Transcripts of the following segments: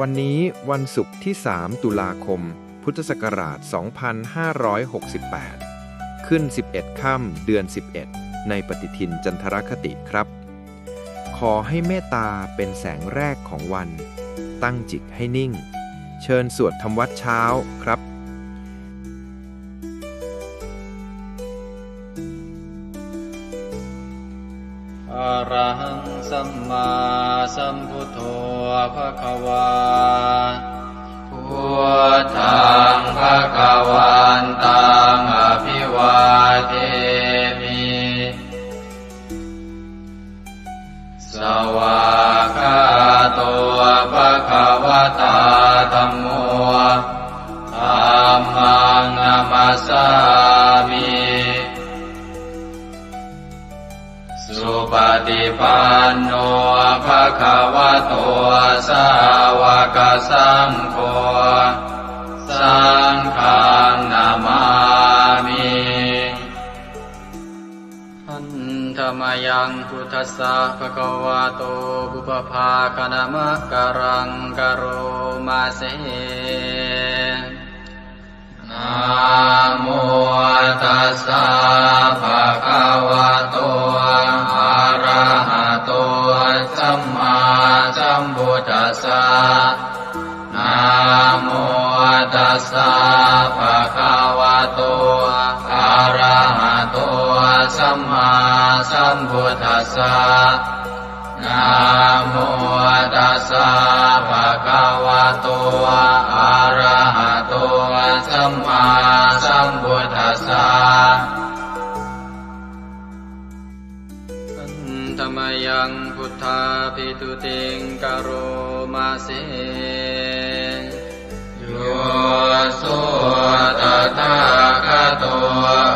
วันนี้วันศุกร์ที่ 3 ตุลาคม พุทธศักราช 2568 ขึ้น 11 ค่ำเดือน 11 ในปฏิทินจันทรคติครับ ขอให้เมตตาเป็นแสงแรกของวัน ตั้งจิตให้นิ่ง เชิญสวดทำวัดเช้าครับอะระหังสัมมาสัมพุทโธภควาพุทธังภควันตังอภิวาเทมิสวากขาโตภควตาธัมโมธัมมังนัมสสามิสุปฏิปันโนภะคะวะโตสาวกสังโฆสังฆังนามามิหันธรรมยังพุทธัสสะภะคะวะโตบุพภาคณมะกะรังกะโรมาเสนะโมตัสสะภะคะวะโตอะระหะโตสัมมาสัมพุทธัสสะนะโมตัสสะภะคะวะโตอะระหะโตสัมมาสัมพุทธัสสะนะโมตัสสะภะคะวะโตอะระหะโตสัมมาสัมพุทธัสสะธรรมยังพุทธาภิตุติงกโรมาเสโยโสตถาคโต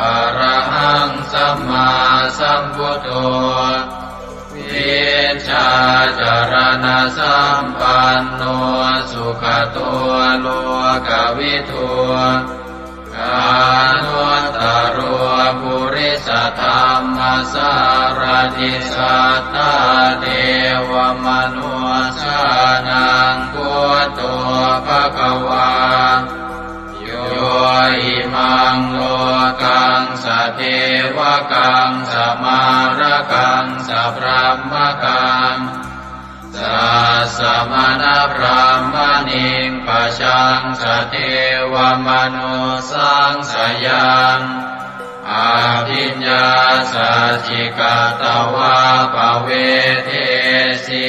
อะระหังสัมมาสัมพุทโธวิชาจารณะสัมปันโนสุขโตโลกวิทูกานุตตโรปุริสธรรมสารติสัทธาเทวมนุสสานังพุทโธภควาโยอิมังโลกังสเทวกังสมารกังสพรหมกังสัสสมณพรหมณิงปะชังสเทวมนุสังสยังอาภิญญาสัจจิกตวาปเวเทสี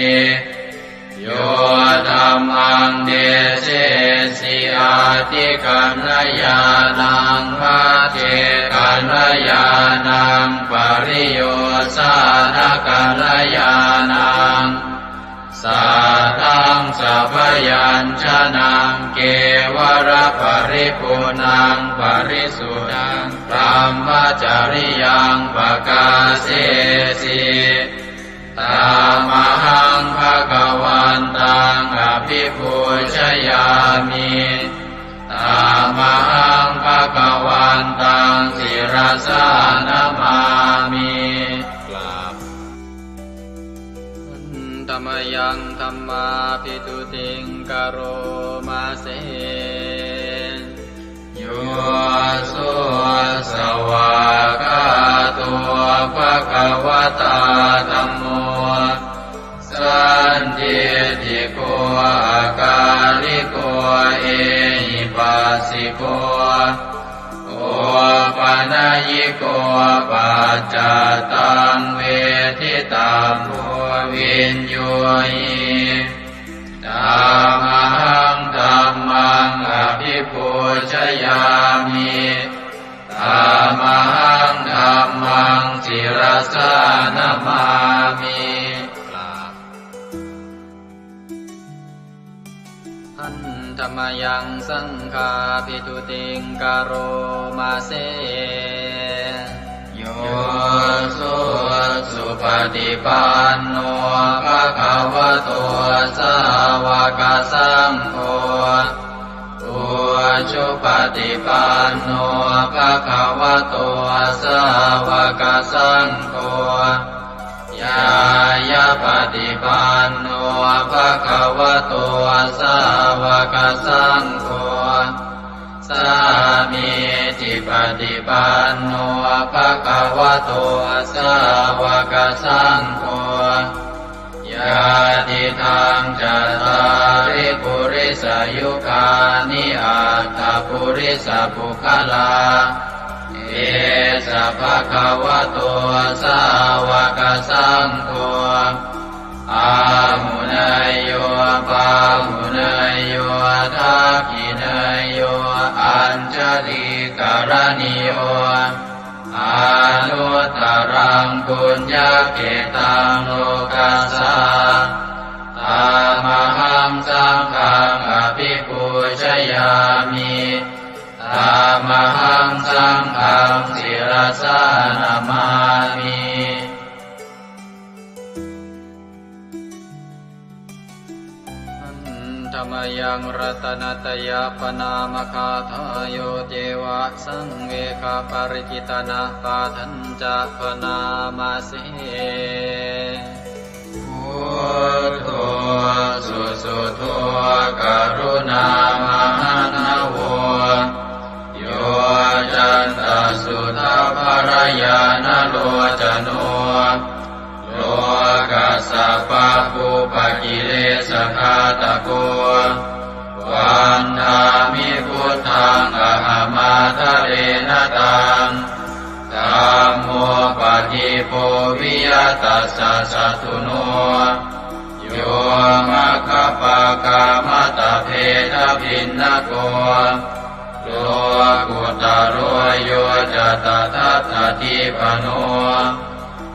โยธัมมังเดเสสิอาติกัณญาณังมาเทกัณญาณังปริโยสานกัณญาณังสัทธังสัพยัญชนะเกวรปริปุณังปริสุทธังธรรมจริยังปกาเสสิตามหังภควันตังอภิปูชยามิตามหังภควันตังศิรสานามามิธรรมยังธัมมาภิตุติงกโรมาเสโยโสสวากขาโตภควตาธัมโมสันติติโกอาการิโกเอหิปัสสิโกโอปนัยโกปัจจตังเวทิตาโพวินโยหิธัมมังธัมมังอภิปูชยามิธัมมังธัมมังศิรสานามามิหันธรรมยังสังฆาภิตุติงกโรมาเสโยโสสุปฏิปันโนภะคะวะโตสาวกสังโฆอุชุปฏิปันโนภะคะวะโต สาวกสังโฆยายาปฏิปันโนภะคะวะโตสาวกสังโฆสามีจิปฏิปันโนภะคะวะโตสาวกสังโฆยาติทางจัตตาริปุริสยุคานิอัตถปุริสปุคลาเอสะภะคะวะโตสาวกสังโฆอาหุนายโยปาหุนายโยทักขินายโยอัญชลีกรณิโยอนุตตรังปุญญเกตังโลกัสสะตามหังสังฆังอภิปูชยามิตามหังสังฆังศิรสานามามิธรรมยังรัตนตยปนามคาทายโยเจวะสังเวคาปริจิตนาปาทัญจะปนามาสิพุทโธสุสุโธกรุณามหานโวโยจันตสุทาภรยานโลจโนโลกัสสะปะปุปกิเลสขาตะโกวันธามิพุทธังอหมาทะเรนตังธัมโมปฏิโพวิยตัสสะสัตถุโนโยมะคคปะกามตะเพทพินนโกโลกุตโรโยจะตถาคติปโน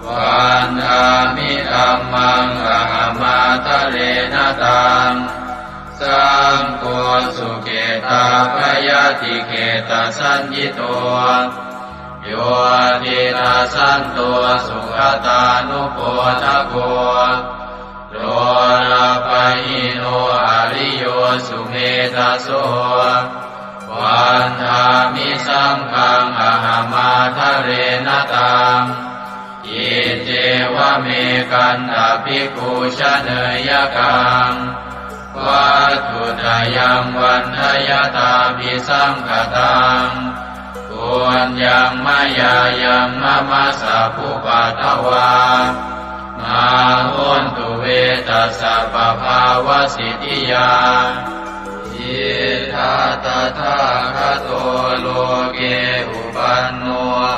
วันธามิธัมมังอหมาทะเรนตังสังโฆสุเกตาภยติเกตสัญญิโตโยตินาสันโตสุขตานุโปทโกโลนาปหิโนอริโยสุเมธาโสวันธามิสังฆังอหมาทะเรนตังอิเจวะเมกันตภิกขุชเนยกังวัตถุตยังวันทยตาภิสังขตังปุญญังมายายังมะมะสะภุปัตถวามาหุนตุเวตัสสะปะภาวะสิทธิยาอิทัตตะทาคโตโลเกอุปันโน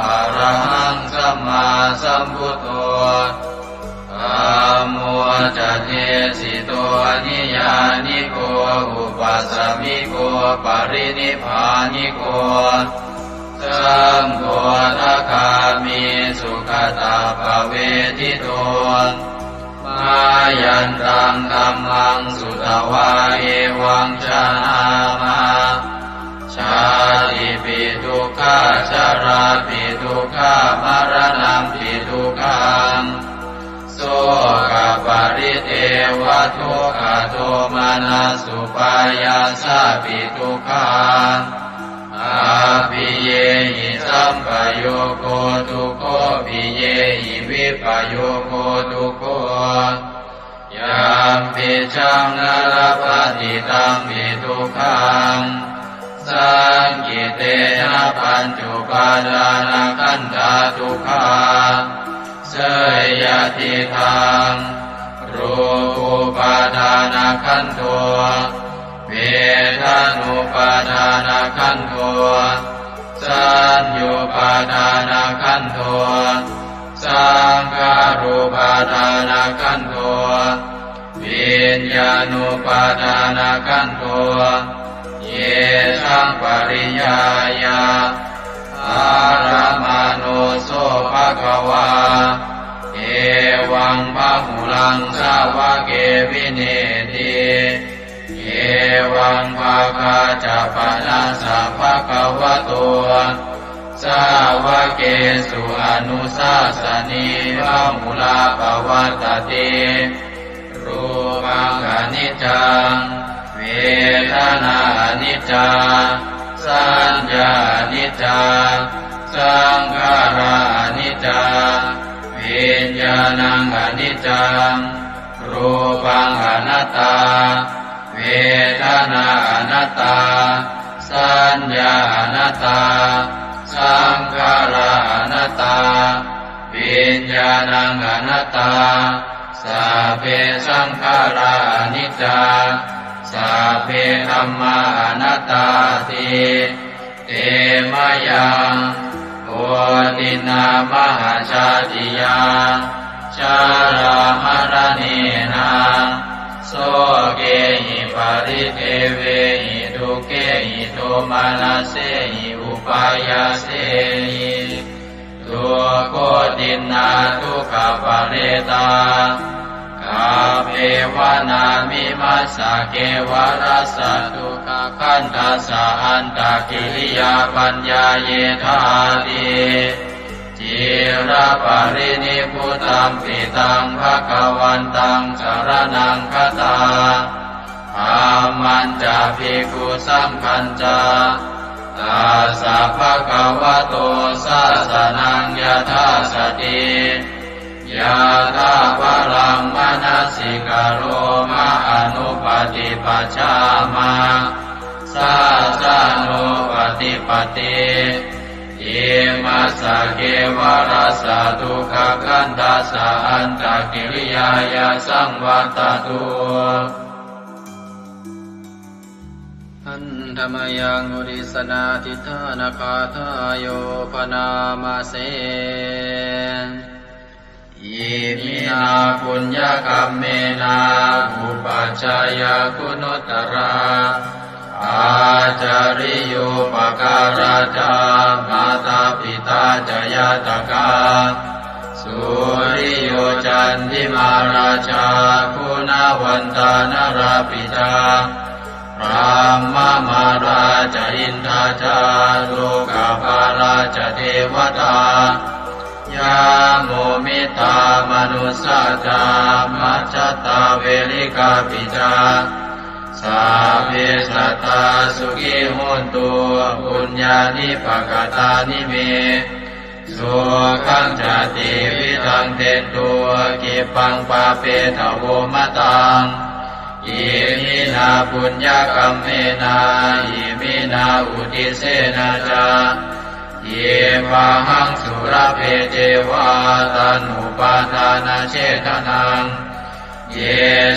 อะระหังสัมมาสัมพุทโธธัมโมจะเทสิโตนิยานิโกอุปัสสมิโกปรินิพพานิโกสังโฆทัคามิสุขตาภเวทิโตมายันตังธัมมังสุตวาเอวังชนามาชาติปิทุกขาชาราปิทุกขามรณะปิทุกขังโสกปริเทวทุกขโทมานัสสุปายาสาปิทุกขังอาภิเยหิสัมปโยโคทุกโขภิเยหิวิปโยโคทุกโขยามปิชังนรปฏิตังปิทุกขังสังกิเตนะปัญจุปาทานขันธาทุกขาเสยยติทังรูปุปาทานขันโทเวทานุปาทานขันโทสัญญูปาทานขันโทสังขารุปาทานขันโทวิญญาณุปาทานขันโทเยสังปริยายาอารมาโนโสภะคะวาเอวังพะหุลังสาวะเกวิเนติเอวังภาคาจะปนะสัพพะคะวะโตสาวะเกสุอนุสาสนีพะหุลาภวัตติรูปังอนิจจังเวทนาอนิจจาสัญญาอนิจจา สังขารานิจจาวิญญาณังอนิจจังรูปังอนัตตาเวทนาอนัตตาสัญญาอนัตตาสังขาราอนัตตาวิญญาณังอนัตตาสัพเพสังขารานิจจาสัพเพธัมมาอนัตตาติเตมะยังโอตินามหาชาติยาชารามรณีนาโสเกหิปาริเทเวหิทุเกหิโทมานาเสหิอุปายาเสหิทุกโคตินาทุกขปะเรตากาเปวานามิมัสสะเกวรัสสะทุกขคันทัสสะอันตะกิริยาปัญญาเยธาติจิระปะรินิพพุตังปิตังภคะวันตังสรณังคตาธัมมันจะภิกขุสังฆัญจาตัสสะภะคะวะโตสาสนังยถาสติยะถาปรังมนัสสิกโรมะอนุปฏิปัชฌามาสาสะโนปฏิปติอิมัสสะเกวรัสสะทุกขคันทัสสะอันตะกิริยายาสังวัตตุอันธรรมยังอุริสนาทิฏฐานาคาทายโยปนามาเสอิมินาปุญญกัมเมนาอุปัชฌายคุณุตตราอาจาริโยปการาจามาตาปิตาจยาตกาสุริโยจันทิมาราชาคุณวันตานราปิตาพระมมาราชอินทราชาโลกาภาราชเทวตายาโมมิตามนุสสาจามัจจตาเวริกาปิจาสาเพสัตตาสุขิโหนตุปุญญานิปกตานิเมสุขังจติวิทังเตตัวกิปังปาเปตโวมะตังอิมินาปุญญกัมเมนาอิมินาอุทิเสนาจาเยวาหังสุรเพเจวาตันุปาทานาเชตนังเย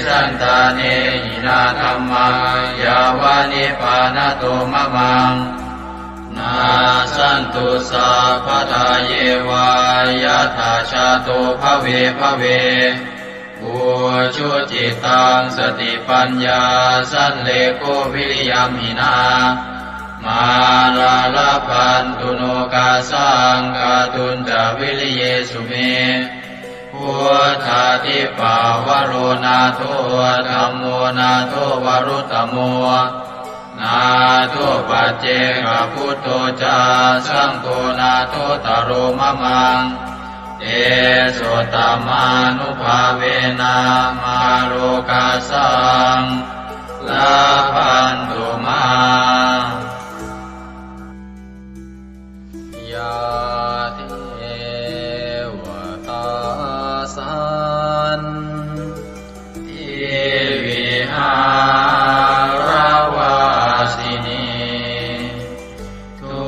สันตาเนหินาธัมมายาวานิปานโตมะมังนาสันตุสัพพทาเยวายะถาชาโตภเวภเวอุชุจิตังสติปัญญาสันเลโกวิริยมหินามาลาลาพันตุโนกาสังกาตุนจาวิริเยสุเมพุทธาทิปาวโรนาโทธัมโมนาโทวรุตตโมนาโทปัจเจกพุทโธจาสังโฆนาโทตโรมะมังเอโสตมานุภาเวนะมาโลกาสังลาพันตุมายาเทวตาสันติวิหารวาสินีทุ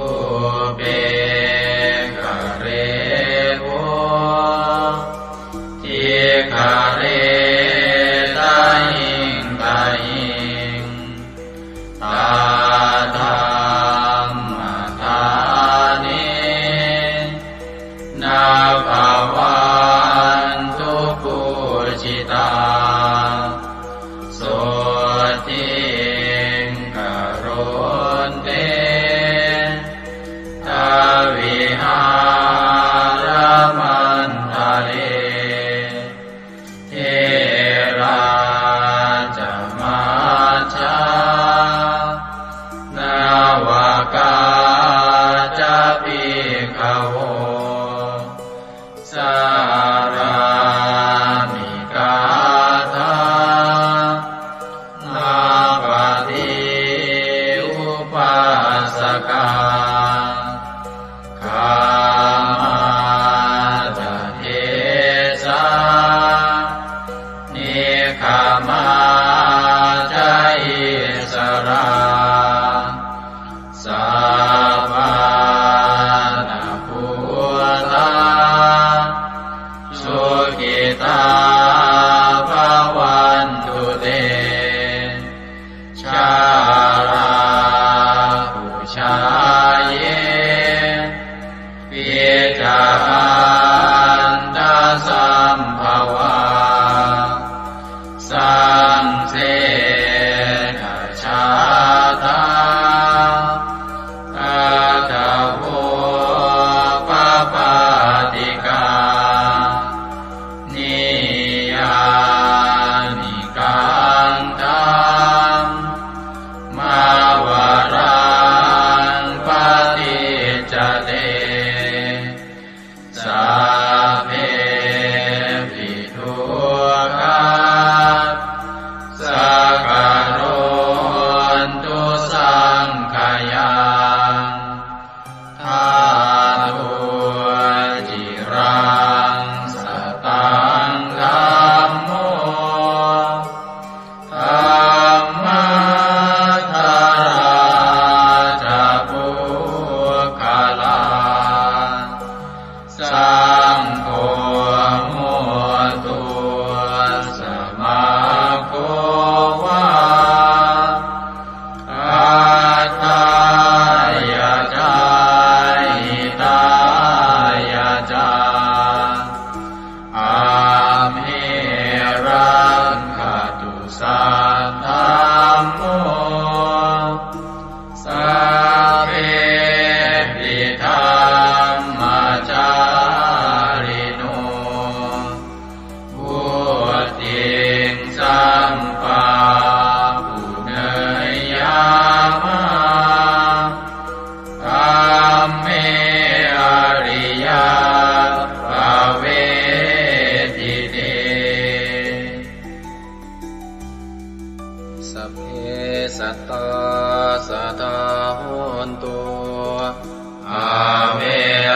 เปกเรโวทิคาเรตาหิงตาหิงตาธรรมธานินาภาวันตุปุจิตาโสติงกโรนเตทาวิหารมันทะเลเทราจมาชานาวากาจะภิกขโวสารามิกาธานาปฏิอุปัสสกาขั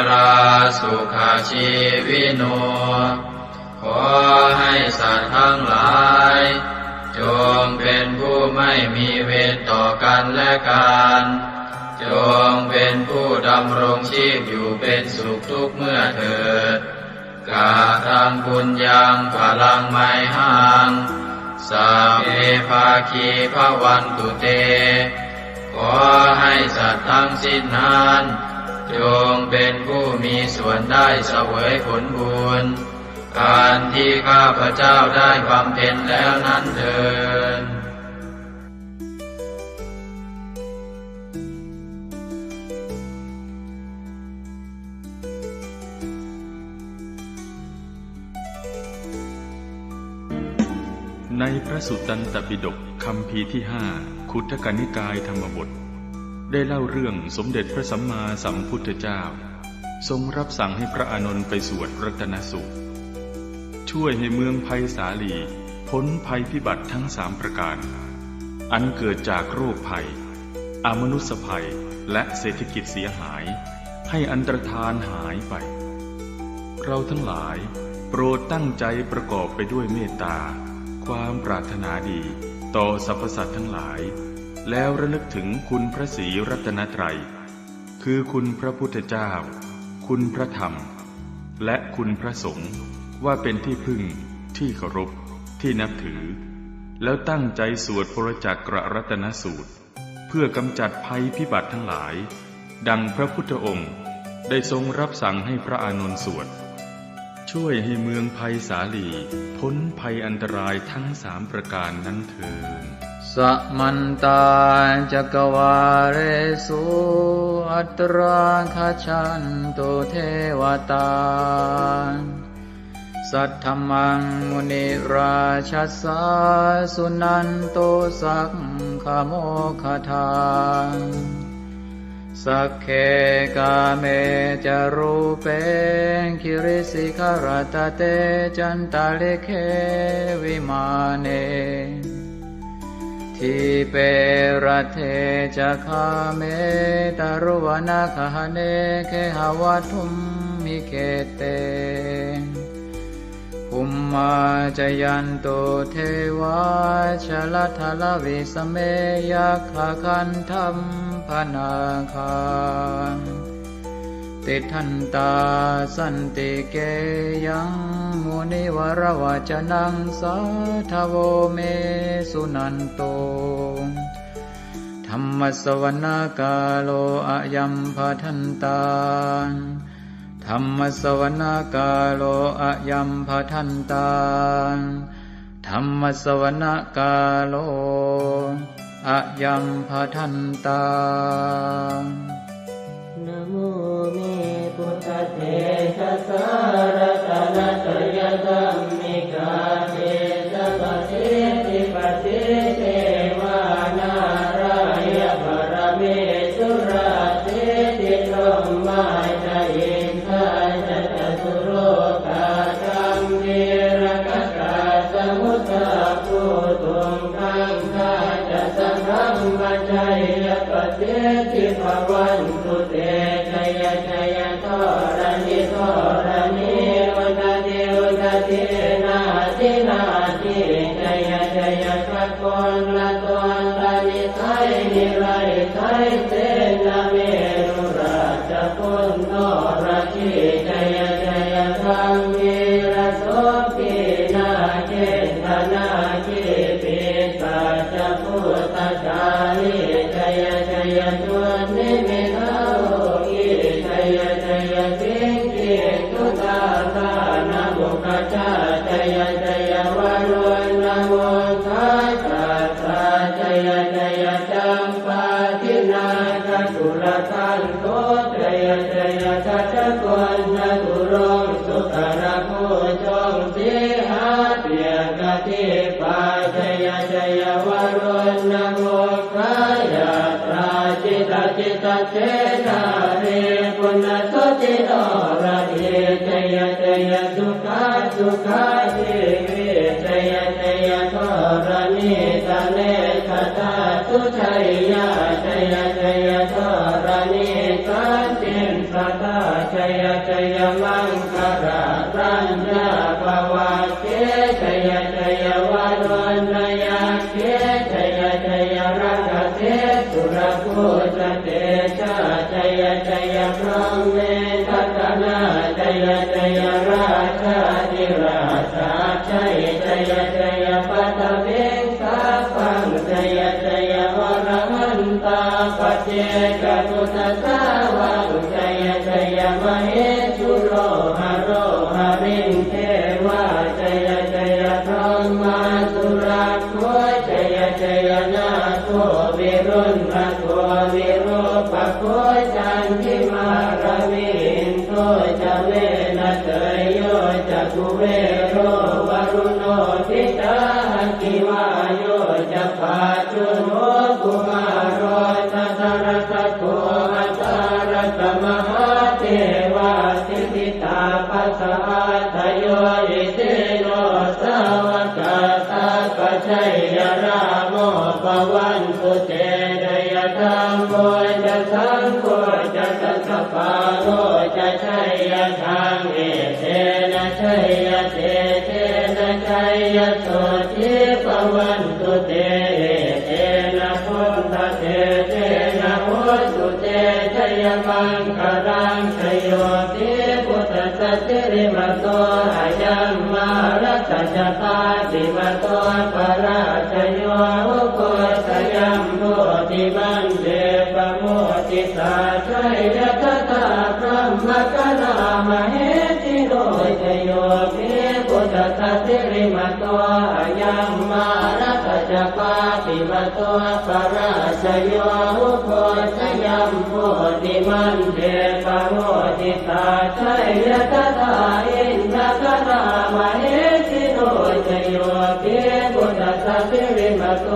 ราสุขาชีวิโนขอให้สัตว์ทั้งหลายจงเป็นผู้ไม่มีเวรต่อกันและกันจงเป็นผู้ดำรงชีพอยู่เป็นสุขทุกเมื่อเถิดกาทังบุญยังพลังไมหังสัพเพภาคีภวันตุเตขอให้สัตว์ทั้งสิ้นนั้นจงเป็นผู้มีส่วนได้เสวยผลบุญอันที่ข้าพเจ้าได้บำเพ็ญแล้วนั้นเถิดในพระสุตตันตปิฎกคัมภีร์ที่5 คุตทกนิกายธรรมบทได้เล่าเรื่องสมเด็จพระสัมมาสัมพุทธเจ้าทรงรับสั่งให้พระอานนท์ไปสวดรัตนสูตรช่วยให้เมืองไผ่สาลีพ้นภัยพิบัติทั้ง3ประการอันเกิดจากโรคภัยอมนุษยภัยและเศรษฐกิจเสียหายให้อันตรธานหายไปเราทั้งหลายโปรดตั้งใจประกอบไปด้วยเมตตาความปรารถนาดีต่อสรรพสัตว์ทั้งหลายแล้วระลึกถึงคุณพระศรีรัตนตรัยคือคุณพระพุทธเจ้าคุณพระธรรมและคุณพระสงฆ์ว่าเป็นที่พึ่งที่เคารพที่นับถือแล้วตั้งใจสวดปรจักรรัตนสูตรเพื่อกำจัดภัยพิบัติทั้งหลายดังพระพุทธองค์ได้ทรงรับสั่งให้พระอานนท์สวดช่วยให้เมืองไผ่สาลีพ้นภัยอันตรายทั้ง3ประการนั้นเถิดสมันตาจักวาเรสุอัตราคชันตุเทวตาสัทธมังมุนิราชัสสาสุนันโตสักขโมคทาสักเคกาเมจารูเปคิริสิขรตเตจันตาเลเควิมาเนทิเปรเทจะคาเมตารุวนาคหเนเคหวัตุมมิเกเตภูมิมาจยันโตเทวาชลทลวิสเมยัคขคันธัมพนาคาติทันตาสันติเกยังมุนิวรวจนังสัทธโวเมสุนันโตธัมมสวนาคาโลอะยัมภทันตาธัมมสวนาคาโลอะยัมภทันตาธัมมสวนาคาโลอะยัมภทันตานะโมเมพุทธเถชะสารตนะตยธัมมิกาเทสะปะเทติปะเทเทวานารายะปรเมสุราเทติธรรมาจายินทาจัตตุโรกาธัมเมรกัสสะสมุทธาภูตุงคังคาจะสังฆัมมัจจยปะเทติภวันตุเตชัยชัยทรณิทรณิอุตติอุตตินาทินาทิชัยชัยสักคนละตนละนิสัยนิไรไทยเสนาเมรุราชพุนโนราชิชัยชัยธรรมิระโสปินาเกตนาคิปิสัจพุทธจาริชัยชัยตุนิมิตาชัยชัยสิงคิตุตาตานะบุคจาชัยชัยวารุณโมทัสสะชัยชัยจัมปาทินาคตุลทันโตชัยชัยทัตตะโกนจตุรงสุขระโคจงสิหาเปียกติปาชัยชัยวารุณโมคายาตราจิตจิตเจนาเรปุณสติโนระเทชัยชัยสุขาสุขาทิวิชัยชัยทรณิตาเนคตาสุชัยยาชัยชัยทรณิสันติสัตตาชัย มังคารารัญญาภวะเกชยชยวารุณยาเกชยชยรักเทสุรภูตเตชะชยชยพระเมทัตนาชยชยราชาธิราชาชัยชยชยปัตเวงสาพังชยชยวรมันตาปเจกตุตสาวังชยชยมเหสุโรหโรหริงเทวาชยชยพรหมาสุราโคชยชยนาโควิรุณโควิโรปโคจันทิมารวินโทจะเวนะเตยโยจะกุเวโรวรุโนทิตาคิวาโยจะปาจุโนกุมารโรตัสรตโกอัตารตมหาเทวาสิทิตาปัสสะทโยอิเตโนสาวกตาปชัยยราโมปวันตุเตเดยธรรมโมจะสังโฆจะสัสปาโลจะชัยยทางเอเทนะชัยยเตเทนะชัยยโสทิปวันตุเตเทนะพุทธเตเทนะโหตุเตชัยมังคารังชโยติพุทธสัจจิริมโตอายัมมารัตจตาติมโตปราชโยอุโกสยัมโมติมันเดปโมติสาชัยยตตาพระมกนามเหติโรชโยติพุทธสัจจิริมโตอายัมมารัตจปาติมโตปราชโยอุโกสยัมโมติมันเดปโมติสาชัยยตตาอินทกนามเหติโรชโยติพุทธสัจจิริมโต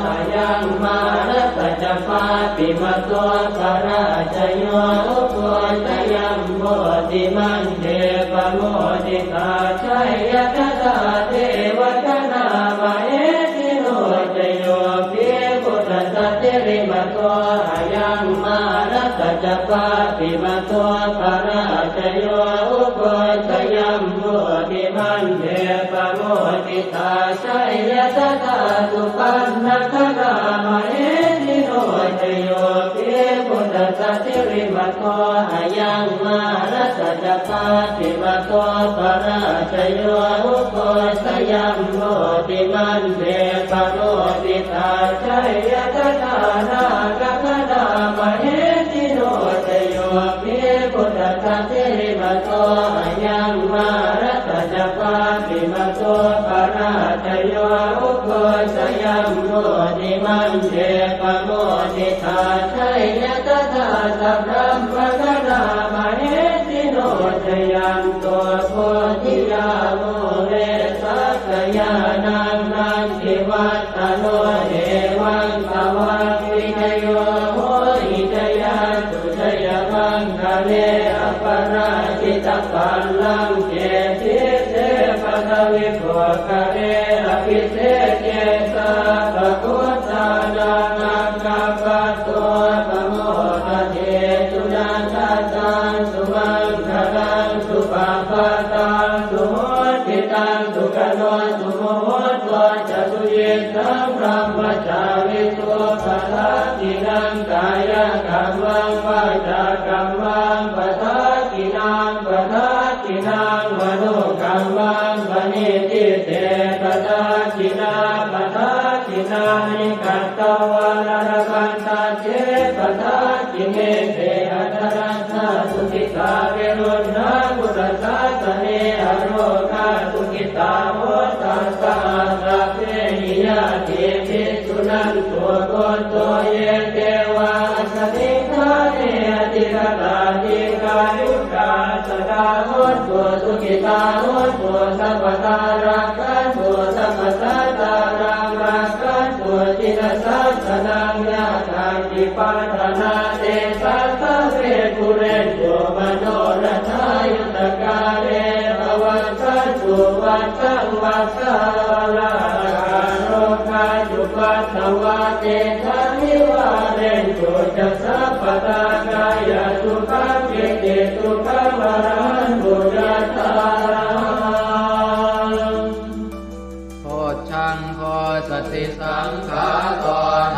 อายังมารัตจปาติมโตปราชโยอุโกสยัมโมติมันเดปโมติสาชัยยตตาเทวกนามเหติโรชโยติพุทธสัจจิริมโตอายังมารัตจปาติมโตปราชโยอุโกสยัมโมติมันเดปโมติสาชัยยตตาสุปันนครามเหติโรชโยติพุทธสัจจิริมโตอายังมารัตจปาติมโตปราชโยอุโกสยัมโมติมันเดปโมติสาชัยยตตานากคณามเหติโรชโยติพุทธสัจจิริมโตอายังมารัตจปาติมโตปราชโยอุโกสยัมโมติมันเดปโมติสาชัยยตตาสัพพะมกนามเหติโรชยัมโตโพธิยาโมเรสักยานังนันทิวัตตโนเดวังสวังวิจโยโหอิจยาตุชยมังคะเลอปราชิตปัลลังเกติเสปทวิโภคะเรอภิเศษเกสาภพุทธานังอัคคปัตโตปโมทเทตุนันตังสุมังคลังสุปาปะตังสุโหติตังสุขโนสุโมโหตัวจะสุเยสังพรหมจาริสุปะทัสสินังกายกัมมังวาจากัมมังปะทัสสินังปะทัสสินังมโนกัมมังปณิทิเตปะทัสสินาปะทัสสินานิกัตตวานรกันตาเจปะทัสสิเมเตอัตรัสสะสุขิตาเวรุณาพุทธสัสเนอโรคาสุขิตาโหตัสสะสัพเพหิยาติภิกขุนันตัวโกโตเยเทวาสนิทาเนอติระตาติกายุกาสดาโหตัวสุขิตาโหตัวสัพพตารักขันตัวสัพพสัตตารังรักขันตัวจิตสัสสนังยาทาติปัฏนาเตสัสสะเวกุเรนโยมโนรัทายุตกาเลภวันสันตุวัฏสังวัฏสารลาโรคาจุปัสสวะเตทันนิวาเรนโตจัสสะปะตากายสุขังเกเตสุขังวรหันตุ ยัตตารัง โพชังโพสติสังขาโต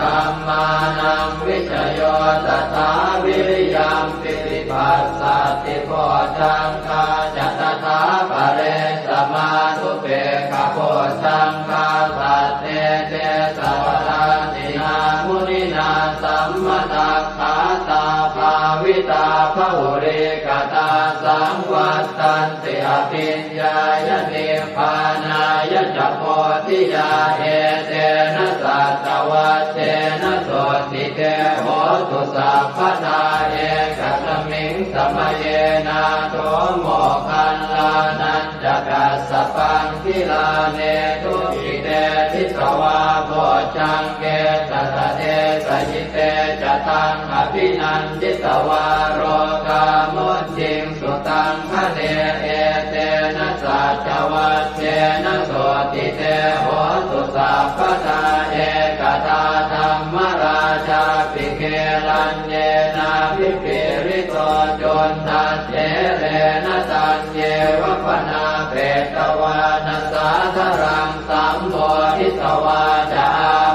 ธัมมานังวิชโยตถาวิริยัมปิติปัสสติโพชังคาจัตถาปะเรสมาธุเปขโพชังคาสัตเตเตสวะราตินามุนินาสัมมตัคขาตาภาวิตาภุริกตาสังวัตตันติอภิญญายนิพพานายจักโพธิยาเอเตนะสัตวัตเตนะโสติเตโหตุสัพพทาเอกสมิงสมเยนาโตโมคันลานันจกัสสปังคิลาเนตุอิเตทิสวาโพชังเกตตะเตสยิเตจตังอภินันทิสวาโรกามุจิงสุตังคะเนเอเตนะสัจวัตเตนะโสติเตโหตุสัพพทาเอกตาธรรมราชาปิเกลันเยนาภิปิริโตจนทัสเถเรนะตัญเยวะปนาเปตวานัสสาธรังสัมโพธิสวาจา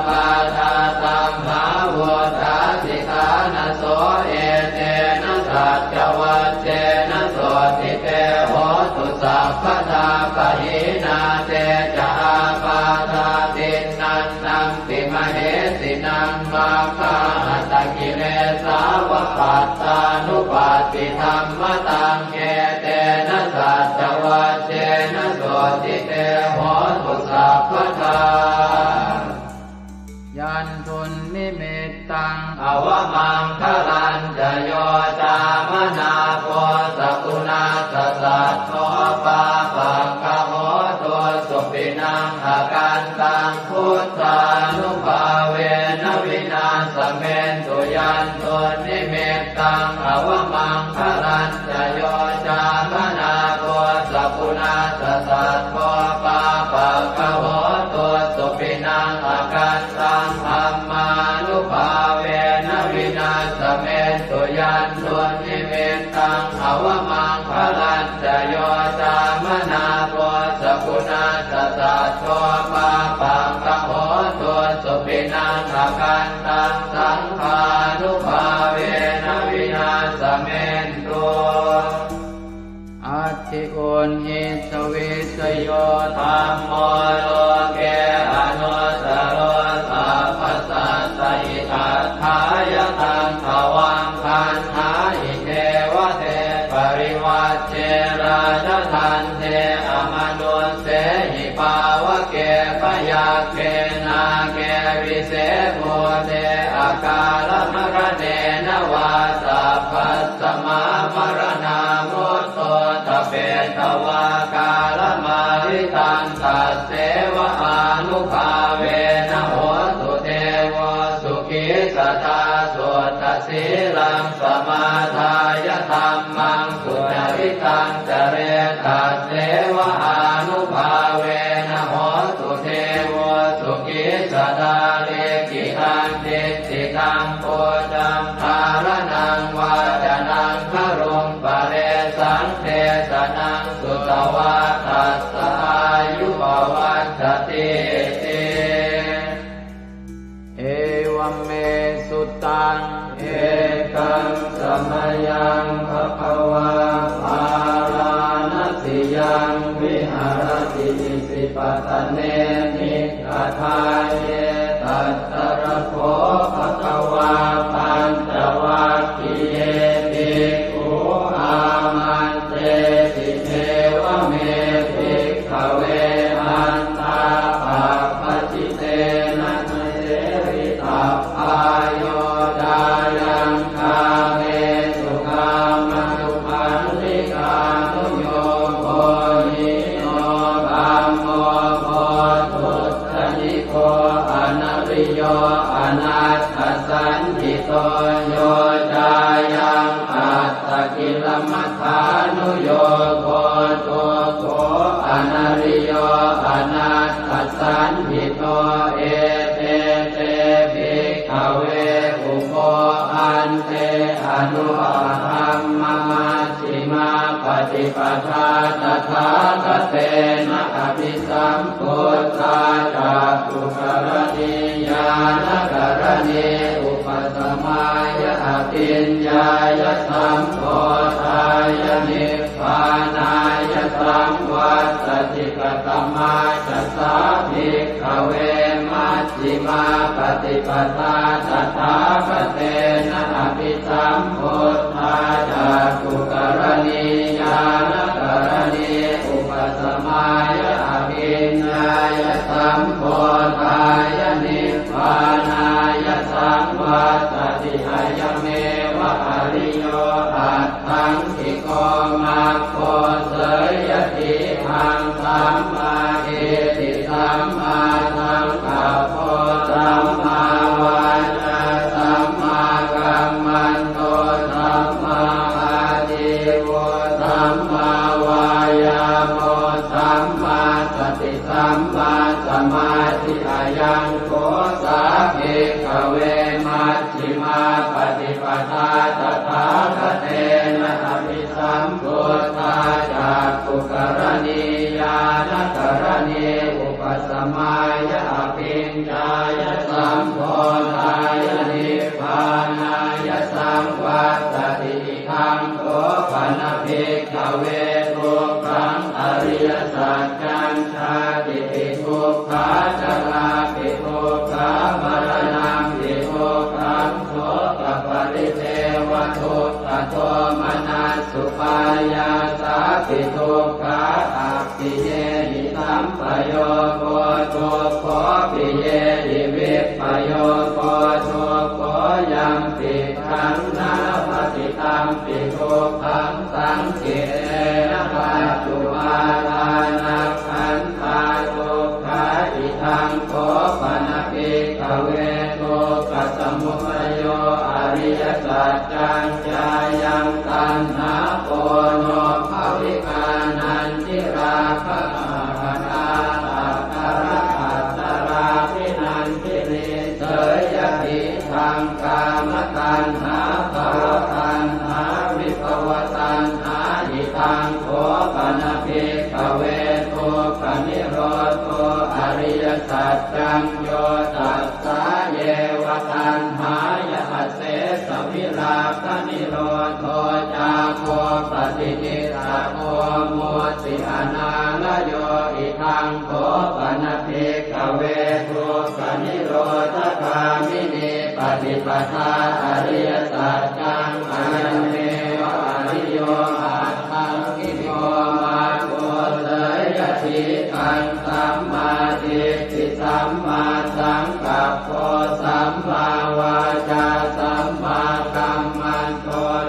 ปาทาตัมหาวุฒาสิทานะโสเอเตนะสัจวัตเตนะโสติเตโหตุสัพพทาปะหินาเตจาปาทาตินันนังติมเหสินังมาคาตะกิเลสาวะปัตตานุปัสสิธรรมตังเอเตนะสัจวัตเตนะโสติเตโหตุสัพพทายันทุนนิมิตตังอวมังคลันจะโยจามนาโพสกุณาสสัตโตปาปังกโหตัวสุปินังอาการตังพุทธานุภาเวนวินาสเมนตุยันทุนนิมิตตังอวมังคลันจะโยจามนาโพสกุณาสสัตโตปาปังกโหตัวสุปินังอาการตังธรรมานุภาเวนวินาสเมนตุยันตุนิมิตตังอวมังคลันจะโยจามนาโพสกุณาสสัตโตปาปังกโหตัวสุปินังอาการตังสังฆานุภาเวนวินาสเมนตุอัตถิอุนหิสวิสโยธัมโมโลเกอนุสโรสัพพสัตตอิทัฏฐายตังภวังคันหาอิเทวเทปริวัชเชราชทันเทอมนุสเสหิปาวะเกปยาเกนาเกวิเศโมเทอากาลมรเนนวาสัพพัสสมามรณามุตโตตเปตวากาลมาริตังตัสเสวะอานุภาเวนะโหตุเทวสุขิสตาสุตสีลังสมาทายธรรมังสุจริตังจเรตัสเสวะอานุภาเวนะโหตุเทวสุขิสตาเลกิตังติติตังโพจังภารนังวาจนังครุงปะเรสังเทสนังสุตวาทัสสะอายุภวัฏฏติเอวเมสุตังเอกังสมยังภควาภารานัสสิยังวิหารติสิปตเนนิกทาเยตัตตระโภภควาปัญจวัคคีเยภิกขุอามันเตสิเทวเมภิกขเวอันตาภาปจิเตนะเสริตัพพายโยดายังคาเมสุขามนุพันธิกานุโยโภหิโนธัมโมโพธุตนิโกอนัริโยอนัตถสันติโตโยจายังอัตตกิลมัฏฐานุโยโกตุโกอนัริโย ฏิปทาตถาคเตนะอภิสัมพุทธาจักขุกรณีญาณกรณีอุปสมัยอภิญญายสัมโพธายนิพพานายสัมวัตติกตมาจัสสาภิกขเวมัชฌิมาปฏิปทาตถาคเตนะอภิสัมพุทธาจักขุกรณีญาณกรณีอุปสมัยอภิญญายสัมโพธายนิพพานายสัมวัตติอายเมวะอริโยอัตถังคิโกมัคโคเสยติหังสัมมาเอติสัมมาสังกัปโปสัมมาวาจาสัมมากัมมันโตสัมมาอาชีวะสัมมาวายาโมสัมมาสติสัมมาสมาธิอายังโกสาภิกขเวมัชฌิมาปฏิปทาตถาคเตนะอภิสัมพุทธาจักขุกรณีญาณกรณีอุปสมัยอภิญญายสัมโพธายนิพพานายสัมวัตติทังโสปนภิกขเวทุกขังอริยสัจจังชาติปิทุกขาชราปิทุกขามรณะปิทุกขังโสกปริเทวทุกขโทมนัสสุปายาสาปิทุกขาอัปปิเยหิสัมปโยโกทุกขปิเยหิวิปปโยโกทุกขยังปิขันนาปฏิตัมปิทุกขังสังเกนะปัจจุปาทานักขันธาทุกขาอิทังโขปนภิกขเวทุกขสมุทัยโยอริยสัจจังจายังตัณหาโกโนภวิกานันทิราคะภะนาอัตตระอัตตราภินันทิริเสยติทางกามตัณหาภวตัณหาวิภวตัณหาอิทังโขปนภิกขเวทุกขนิโรธอริยสัจจังโยตัสสะเยวตัณหายะเสสวิราคะนิโรธจาโคปฏินิสสะโคโมติอนาลโยอิทังโขปนภิกขเวทุกขนิโรธคามินีปฏิปทาอริยสัจจังอายเมวะอริโยอัตถังคิโยมาโกเสยติขังสัมมาทิฏฐิสัมมาสังกัปโปสัมมาวาจาสัมมากัมมันโต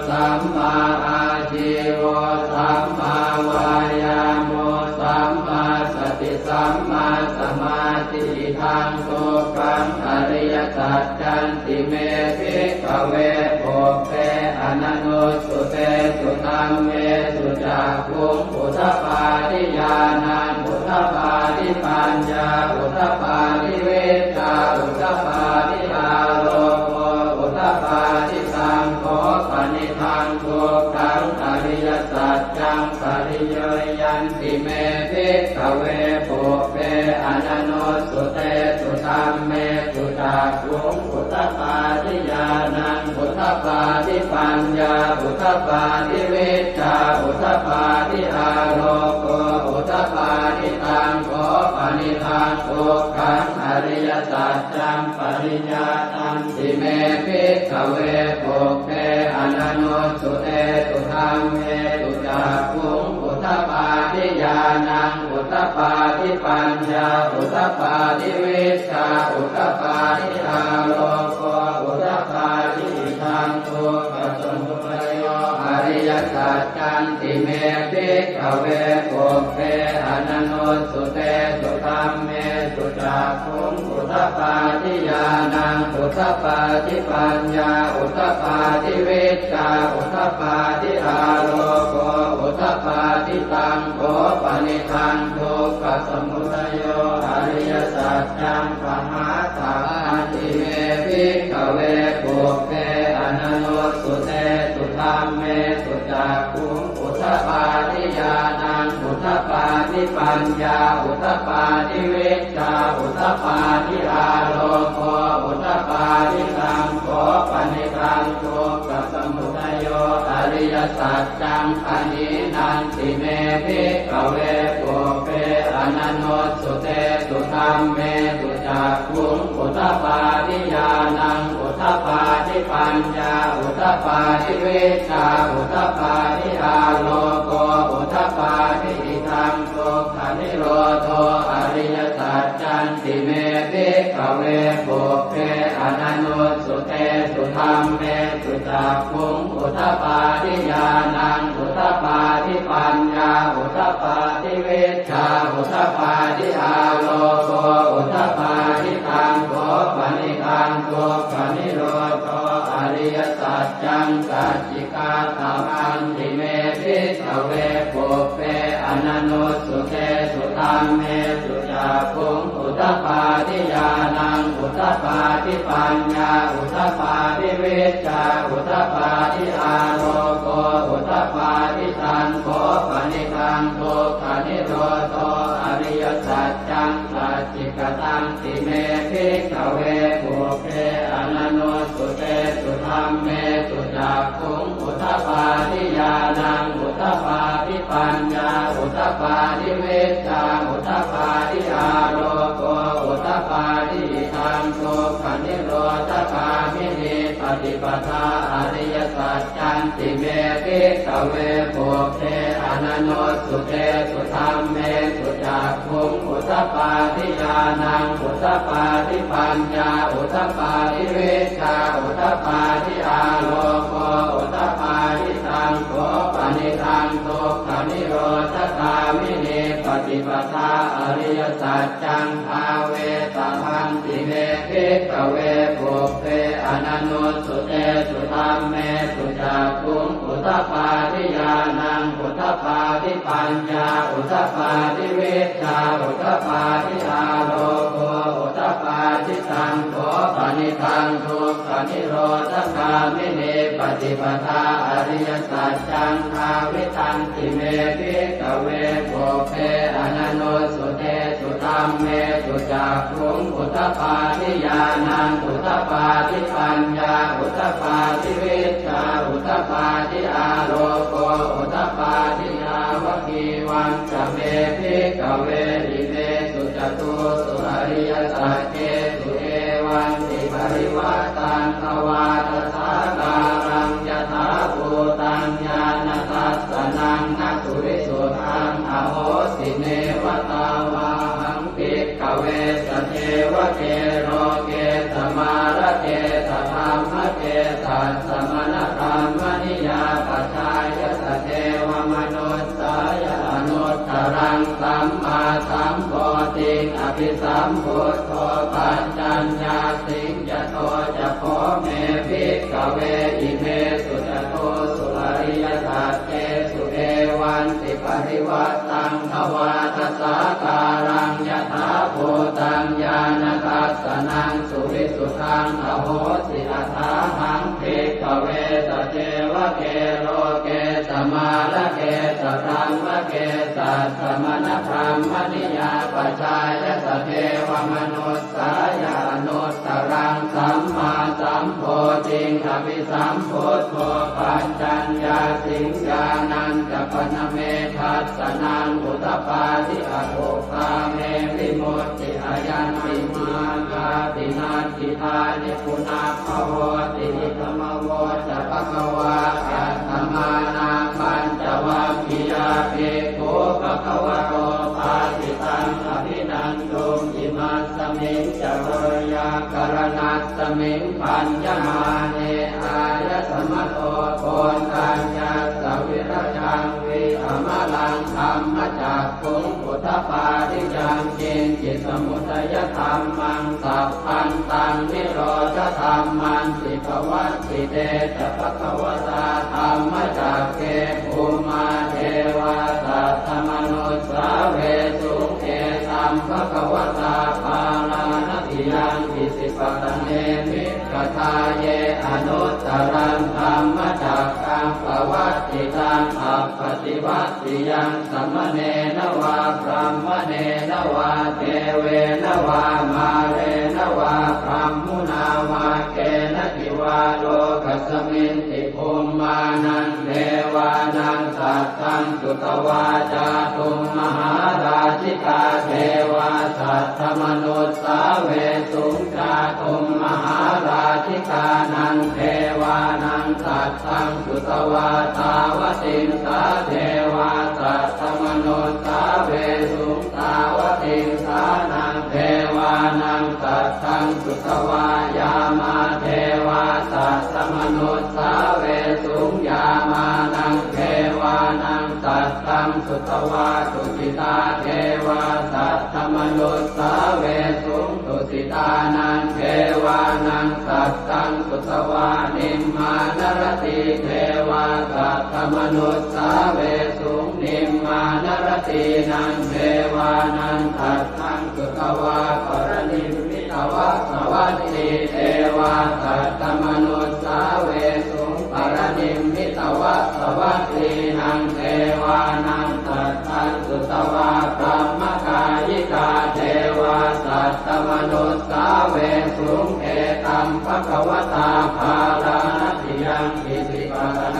สัมมาอาชีวะสัมมาวายาโมสัมมาสติสัมมาสมาธิทังทุกขังอริยสัจจันติเมภิกขเวโภเปอนันโนสุเตสุตัมเมสุจักขุงอุทธปาทิญาณังอุทธปาทิปัญญาอุทธปาทิเวชาอุทธปาทิอาโลโกอุทธปาทิสังโฆปณิทังทุกขังอริยสัจจังปริโยยันติเมภิกขเวโภเปอนันโนสุเตสุตัมเมสุจักขุงอุทธปาทิญาณังอุทธปาทิปัญญาอุทธปาทิเวชาอุทธปาทิอาโลโกอุทธปาทิตังโฆปณิทังทุกขังอริยสัจจังปริญญาตันติเมภิกขเวโภเปอนันโนสุเตสุธัมเมสุจักขุงอุทธปาทิญาณังอุทธปาทิปัญญาอุทธปาทิเวชาอุทธปาทิอาโลโกอุทธปาทิทังทุกขสมุทัยโยอริยสัจจันติเมภิกขเวโภเปอนันโนสุเตสุธัมเมสุจักขุงอุทธปาทิญาณังอุทธปาทิปัญญาอุทธปาทิเวชาอุทธปาทิอาโลโกอุทธปาทิตังโฆปณิทังทุกขสมุทัยโยอริยสัจจังปหาสังติเมภิกขเวโภเปอนันโนสุเตสุธัมเมสุจักขุงอุท ทปาทิญาณังอุทธปาทิปัญญาอุทธปาทิวิชชาอุทธปาทิอาโลโกอุทธปาทิสังโฆปณิทังโตกัสสมุทัยโยอริยสัจจังอนินันติเมภิกขเวปุเปอนันโนสุเตสุธัมเมสุจักขุงอุทธปาทิญาณังอุทธปาทิปัญญาอุทธปาทิวิชชาอุทธปาทิอาโลโกอุทธปาทิอิทังโตขันนิโรโธอริยสัจจันติเมภิกขเวปุเปอนันโนสุเตสุธัมเมสุจักขุงอุทธปาทิญาณังอุทธปาทิปัญญาอุทธปาทิวิชชาอุทธปาทิอาโลโกอุทธปาทิตังโกปณิทังโกปณิโรโธอริยสัจจังสัจจิกาตมังติเมภิกขเวปุเปอนันโนสุเตสุธัมเมสุจักขุงอุทธปาทิญาณังอุทธปาทิปัญญาอุทธปาทิวิชชาอุทธปาทิอาโลโกอุทธปาทิตังโกปณิทังโกขันนิโรโธอริยสัจจังสัจจิกตังติเมภิกขเวปุเปอนันโนสุเตสุธัมเมสุจักขุงอุทธปาทิญาณังอุทธปาทิปัญญาอุทธปาทิวิชชาอุทธปาทิอาโลโกอุทธปาทิทังโกขันนิโรธคามินีปฏิปทาอริยสัจจันติเมภิกขเวปุเปอนันโนสุเตสุธัมเมสุจักขุงอุทธปาทิญาณังอุทธปาทิปัญญาอุทธปาทิวิชชาอุทธปาทิอาโลโกอุทธปาทิตังโกปณิทังโตขันนิโรธคามินีปฏิปทาอริยสัจจังภาเวตพันติเมภิกขเวปุเปอนันโนสุเตสุธัมเมสุจักขุงอุทธปาทิญาณังอุทธปาทิปัญญาอุทธปาทิวิชชาอุทธปาทิอาโลโกอุทธปาทิตังโกปณิทังทุกขนิโรธคามินีปฏิปทาอริยสัจจังภาวิตันติเมภิกขเวปุเปอนันโนสุเตสุธัมเมสุจักขุงอุทธปาทิญาณังอุทธปาทิปัญญาอุทธปาทิวิชชาอุทธปาทิอาโลโกอุทธปาทิยาวกีวันจะเมภิกขเวอิเมสุจตุสุอริยสัจเจสุเอวันติปริวัตตังภวาทสาการังยถาภูตังญาณทัสสนังนัสุริสุทังอโหสิเนวตาวาหังภิกขเวสเทวเกโรเกสมาระเกสธรรมเกสัสสมณธรรมนิยาปัจจายสเทวมนุสสายอนุตตรังสัมมาสัมโพธิอภิสัมพุทโธปัญจัญญาสิงยโตจะโพเมภิกขเวอิเมสุจโตสุอริยสัจเจสุเอวันติปริวัตตังภวาทสาการังยถาภูตังญาณทัสสนังสุวิสุทังอโหสิอัฏฐาหังภิกขเวสเจวะเกโลเกสมาละเกสธรรมเกสัสสมณธรรมนิยาปัจจายสเทวมนุสสายานุตตรังสัมมาสัมโพธิอภิสัมพุทโธปัญจัญญาสิงญานันจะปนเมทัสสนังอุทธปาทิอโภคาเมวิมุตติอายันติมาคาตินาติทานิปุนาภโวตินิธรรมโวจะภควาอัตถมานาปัญจวัคคียาเภโคภควโตปาติตังอภินันตุอิมัสสมิงจะเวยากรณัสสมิงปัญญมาเนอายสมโตโกนตัญญาสวิรจังวิธรรมลังธรรมจักขุงอุทธปาทิยังจินจิตสมุทัยธรรมังสัพพันตังนิโรธธรรมันติภวัตติเตจะภควตาธรรมจักเกภูมาเทวาสัตตมนุสสาเวสุเอตัมภควตาปาลานติยังอิสิปตเนมิกทาเยอนุตตรังธรรมจักกังภวัตติ ติตังอัปปติวัตติยังสัมมเนนวาพรหมเนนวาเทเวนวามาเรนวาพรหมุนาวาเกณติวาโลกัสมินติภูมิมานันเทวานังสัตตังสุตวาจาตุมมหาราชิกาเทวาสัตถมนุสสาเวสุงจาตุมมหาราชิกานังเทวานังสัตตังสุตวาตาวติงสาเทวาสัตถมนุสสาเวสุงตาวติงสานังเทวานังสัตตังสุตวายามาเทวาสัตถมนุสสาเวสุงยามานังเทวานังสัตตังสุตวาตุสิตาเทวาสัตถมนุสสาเวสุงตุสิตานังเทวานังสัตตังสุตวานิมมานรติเทวาสัตถมนุสสาเวสุงนิมมานรตินังเทวานังสัตตังสุตวาปรนิมมิตวัสสวัตติเทวาสัตถมนุสสาเวสุงปรนิมมิตวัสสวัตตินังเทวานังสัตตังสุตวาพรหมกายิกาเทวาสัตถมนุสสาเวสุงเอตัมภควตาภาลานัติยังอิสิปะเน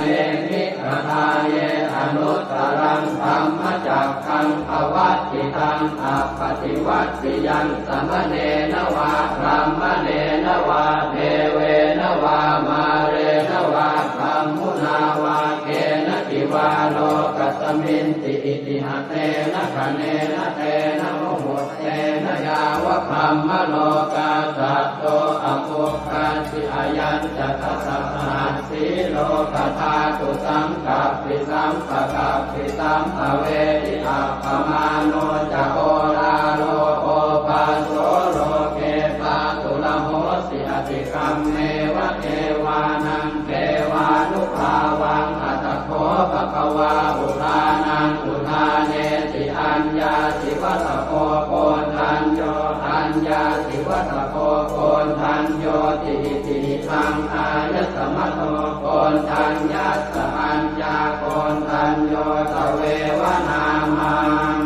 มิกทาเยอนุตตรังธรรมจักขังภวัตติตังอัปปติวัตติยังสัมมเนนวาพรหมเนนวาเทเวนวามาเรนวาพรหมุนาวาเกณติวาโลกัสมินติอิติหะเตนะคะเนนะเตนะโมโหเตนะยาวะพรหมโลกาสัตโตอโภคาสิอายัญจตัสสะหัสสีโลกธาตุสังกัปปิสัมปะกัปปิสัมภเวทิอัปปมาโนจะโอลาโลโอปาโสโลเกปาตุละโหสิอติกัมเมวะเทวานังเทวานุภาวังอัตโขภควาอุทานังอุทาเนติอัญญาสิวัตโพโกนทัญโยอัญญาสิวัตโพโกนทัญโยติติทังอายสมัตโตโกนทัญญาสอัญญาโกนทัญโยตเววนามัง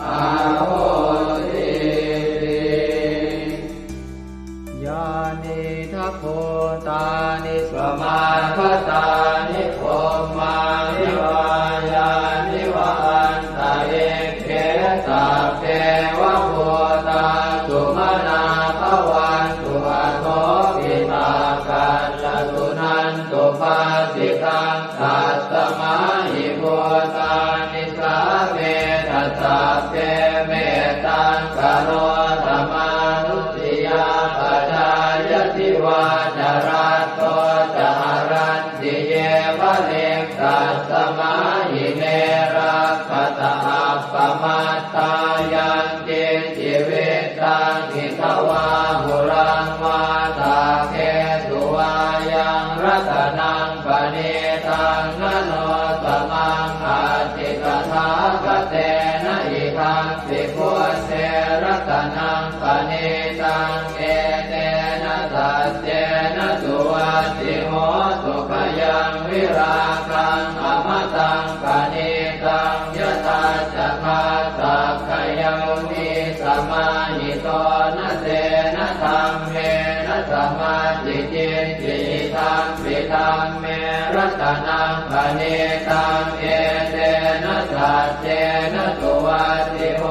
อาโหติยานิทัพโพตานิสมาคตานิโภมานิวายานิวาอันตะเอเกสัพเพวะโพตาสุมานาภวันตุอะโทปิตากัลลตุนันตุปาสิตังสัตตมะหิโพตานิสาเมตัสสะเพเมตังกโรธรรมานุติยาปัจจายติวาจารัตโตจารันติเยวะเลกัสสมาหิเนรักขตาอัปปมัตตายังเกจิเวตังอิทวาหุรังวาตาเกตุวายังรัตนังปณิตังนโนตมังอาติกถาคเตนะอิทังปิโกเสรัตนังปณิตังเอเตนะสัจเจนะสุวัตติโหสุขยังวิราคังอมตังปณิตังยตาจักขาสักขยามิสมาหิโตนะเตนะธรรมเมนะสมาธิจิตติธัมปิธัมเมรัตนังปณิตังเอเตนะสัจเจนะสุวัตติโห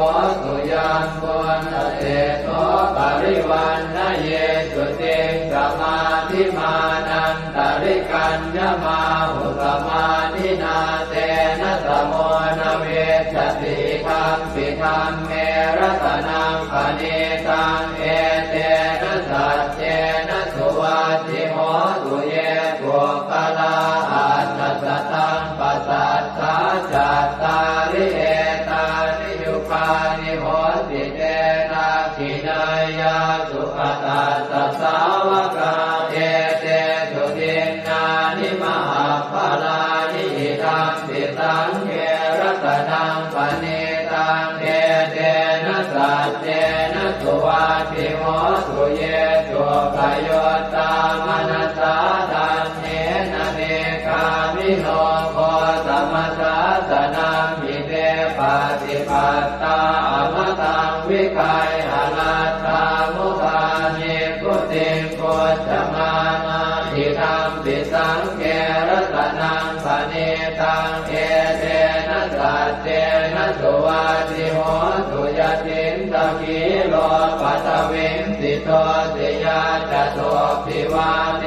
สุยัมปุณณเตโสปริวันนะเยสุติสมาธิมานันตริกัญญมาหุสมาธินาเตนะสโมนะเวชติธัมปิธัมเมรัตนังปณิตังเอเตนะสัจเจนะสุวัตติโหสุเยปุคคลาอัตตสตังปัสสัทธาจัตตาริเอตานิยุคานิโหติเตนะขินายาสุขตาสัสสาวกาเอเตสุตินานิมหาภลานิอิทังปิตังเกรัตนังปณิตังเอเตนะสัจเจนะสุวัตติโหสุเยตุปโยตามนัสสาดันเนนะเนกามิโนโค ตตาอมตังวิกายอนัตตามุขานิพุติงโกจมานาทิธรรมปิสังเกรัตนังปณิตังเอเตนะสัจเจนะสุวัติโหตุยตินตะกิโลปัตวิงสิโตสิยาจโตภิวาเน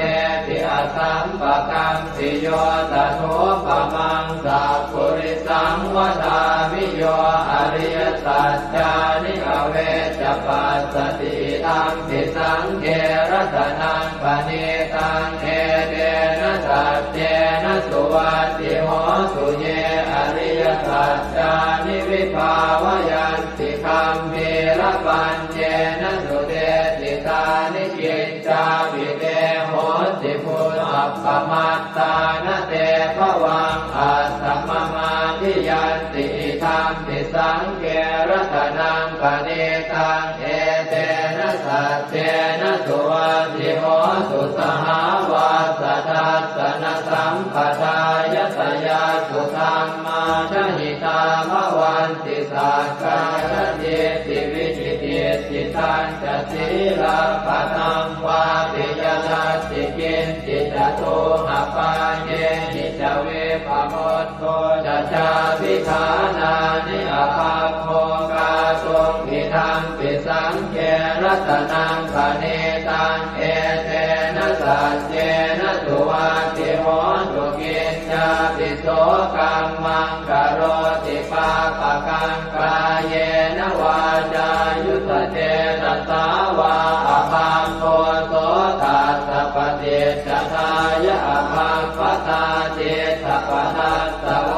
ติอสัมปะกัมสิโยตโทปะมังสัพพุริสังวทามิโยอริยสัจจานิอเวจปัสสติธรรมปิสังเกรัตนังปณิตังเอเตนะสัจเจนะสุวัติโหตุเยอริยสัจจานิวิภาวยันติคัมภีรปัญเจนะสุเตติตานิจิตจาภิเตโหติพุทธัปปมัตตานะเตภวังอัสสมมาทิยันติธรรมปิสังเกรัตนังปณิตังเอเตนะสัจเจนะสุวัติโหตุสหาวาสทัสสนสัมปทายตยาสุธรรมาชหิตาภวันติสักกายติวิจิติสิทันจะศีลปะทังวาปิยทัสสิกินจิตโตหปาเยหิจเวปโมทโตจะชาพิธานานิอภาโภกาทรงพิธรรมปิสังเกรัตนังปณิตังเอเตนะสัจเจนะสุวัติโหตุกินจาปิโสกัมมังกโรติปาปะกังกายเยนะวาจายุตเตนะสาวาอภาโคโสตัสสะปฏิจจทายะอภาปตาเจตปทัสสะโอ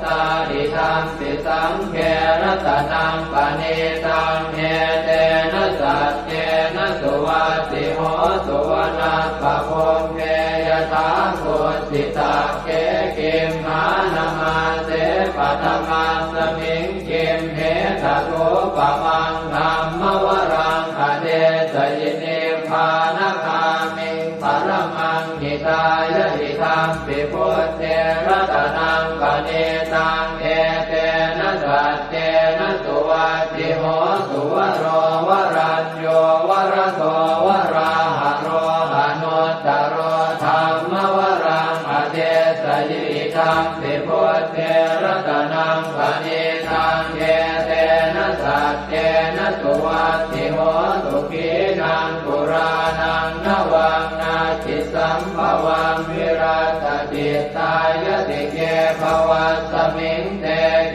ตาดิธรรมปิสังเกรัตนังปณิตังเอเตนะสัจเจนะสุวัติโหตุวนาปะโพเกยถาโคสิตาเกกิมมานามาเสปัตมาสมิงกิมเหตโตปะมังธรรมวรังอเดสยินิพพานคามิงปรมังหิตายะหิธรรมปิพุทเทรัตนังปณิตังเอเตนะสัจเจนะสุวัติโหตุวโรวรัญโยวรโตวราหะโรหะโนตโรธรรมวรังอเดสยิธรรมปิพุทเทรัตนังปณิตังเอเตนะสัจเจนะสุวัติโหตุขีนังปุรานังนวังนาจิสัมภวังวิรัตติตายติเกภวัสสมิงเต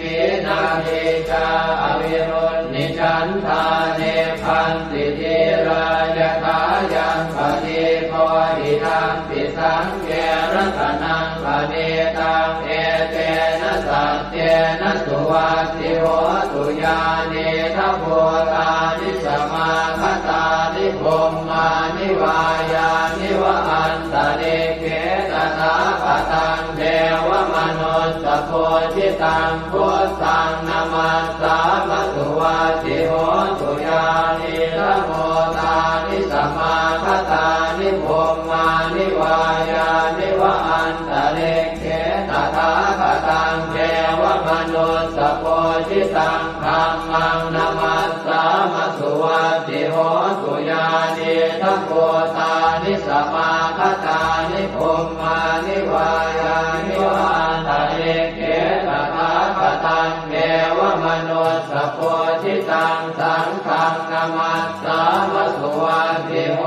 กีนาหิจาอวิรุณนิจันทาเนพันติจิรายถายังปฏิโพธิธรรมปิสังเกรัตนังปณิตังเอเตนะสัจเจนะสุวัติโหตุญาณิทัพโพธานิสมาคตานิพมมานิวายานิวะอันตะเนเกตถาคตังเทวมนุสสโพธิตังพุทธังนามัสสามะสุวัติโหตุญาณิทัพโพธานิสมาคตานิพมมานิวายานิวะอันตะเนเกตถาคตังเทวมนุสสโพธิตังธัมมังนามัสสามะสุวัติโหตุญาณิทัพโพธานิสมาคตานิพมมานิวายานิวะอันตะเนเกตถาคตังเทวมนุสสโพธิตังสังฆังนามัสสามะสุวัติโห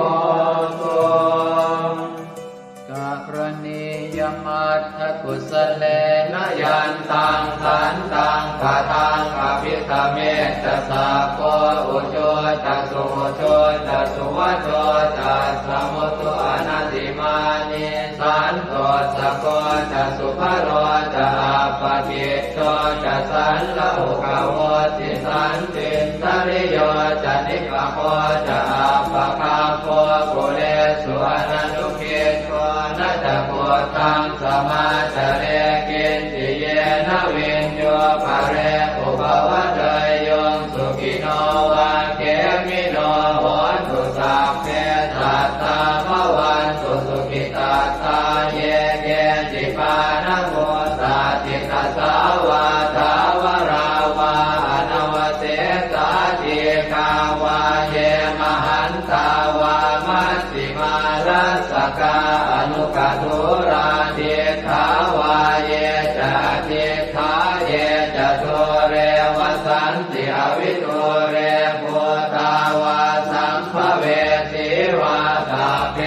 ตุกะกรณียมัตถกุสเลนะยันตังขันตังปะทังอภิธเมตสาโกอุโชจัสสุโชจัสสุวัโชจัสสมุตุอนัตติมานิสันโตสโกจัสสุภโรจะอาปะกิจโชจะสันละอุกโวติสันตินทริโยจะนิกะโคจะอาปะคาโคกุเลสุอนันตุเกโกนะจะโพธังสมาจาเรกินติเยนะวินโยภะเรอุปวะเตยโยสุขิโนวะเกมิโนโหตุสัพเพสัตตาภวันตุสุขิตาตาเยเกจิปานะโมสัจจิตสาวาทาวราวาอนว วิตุเรปุตาวาสัมภเวสีวาตาเพ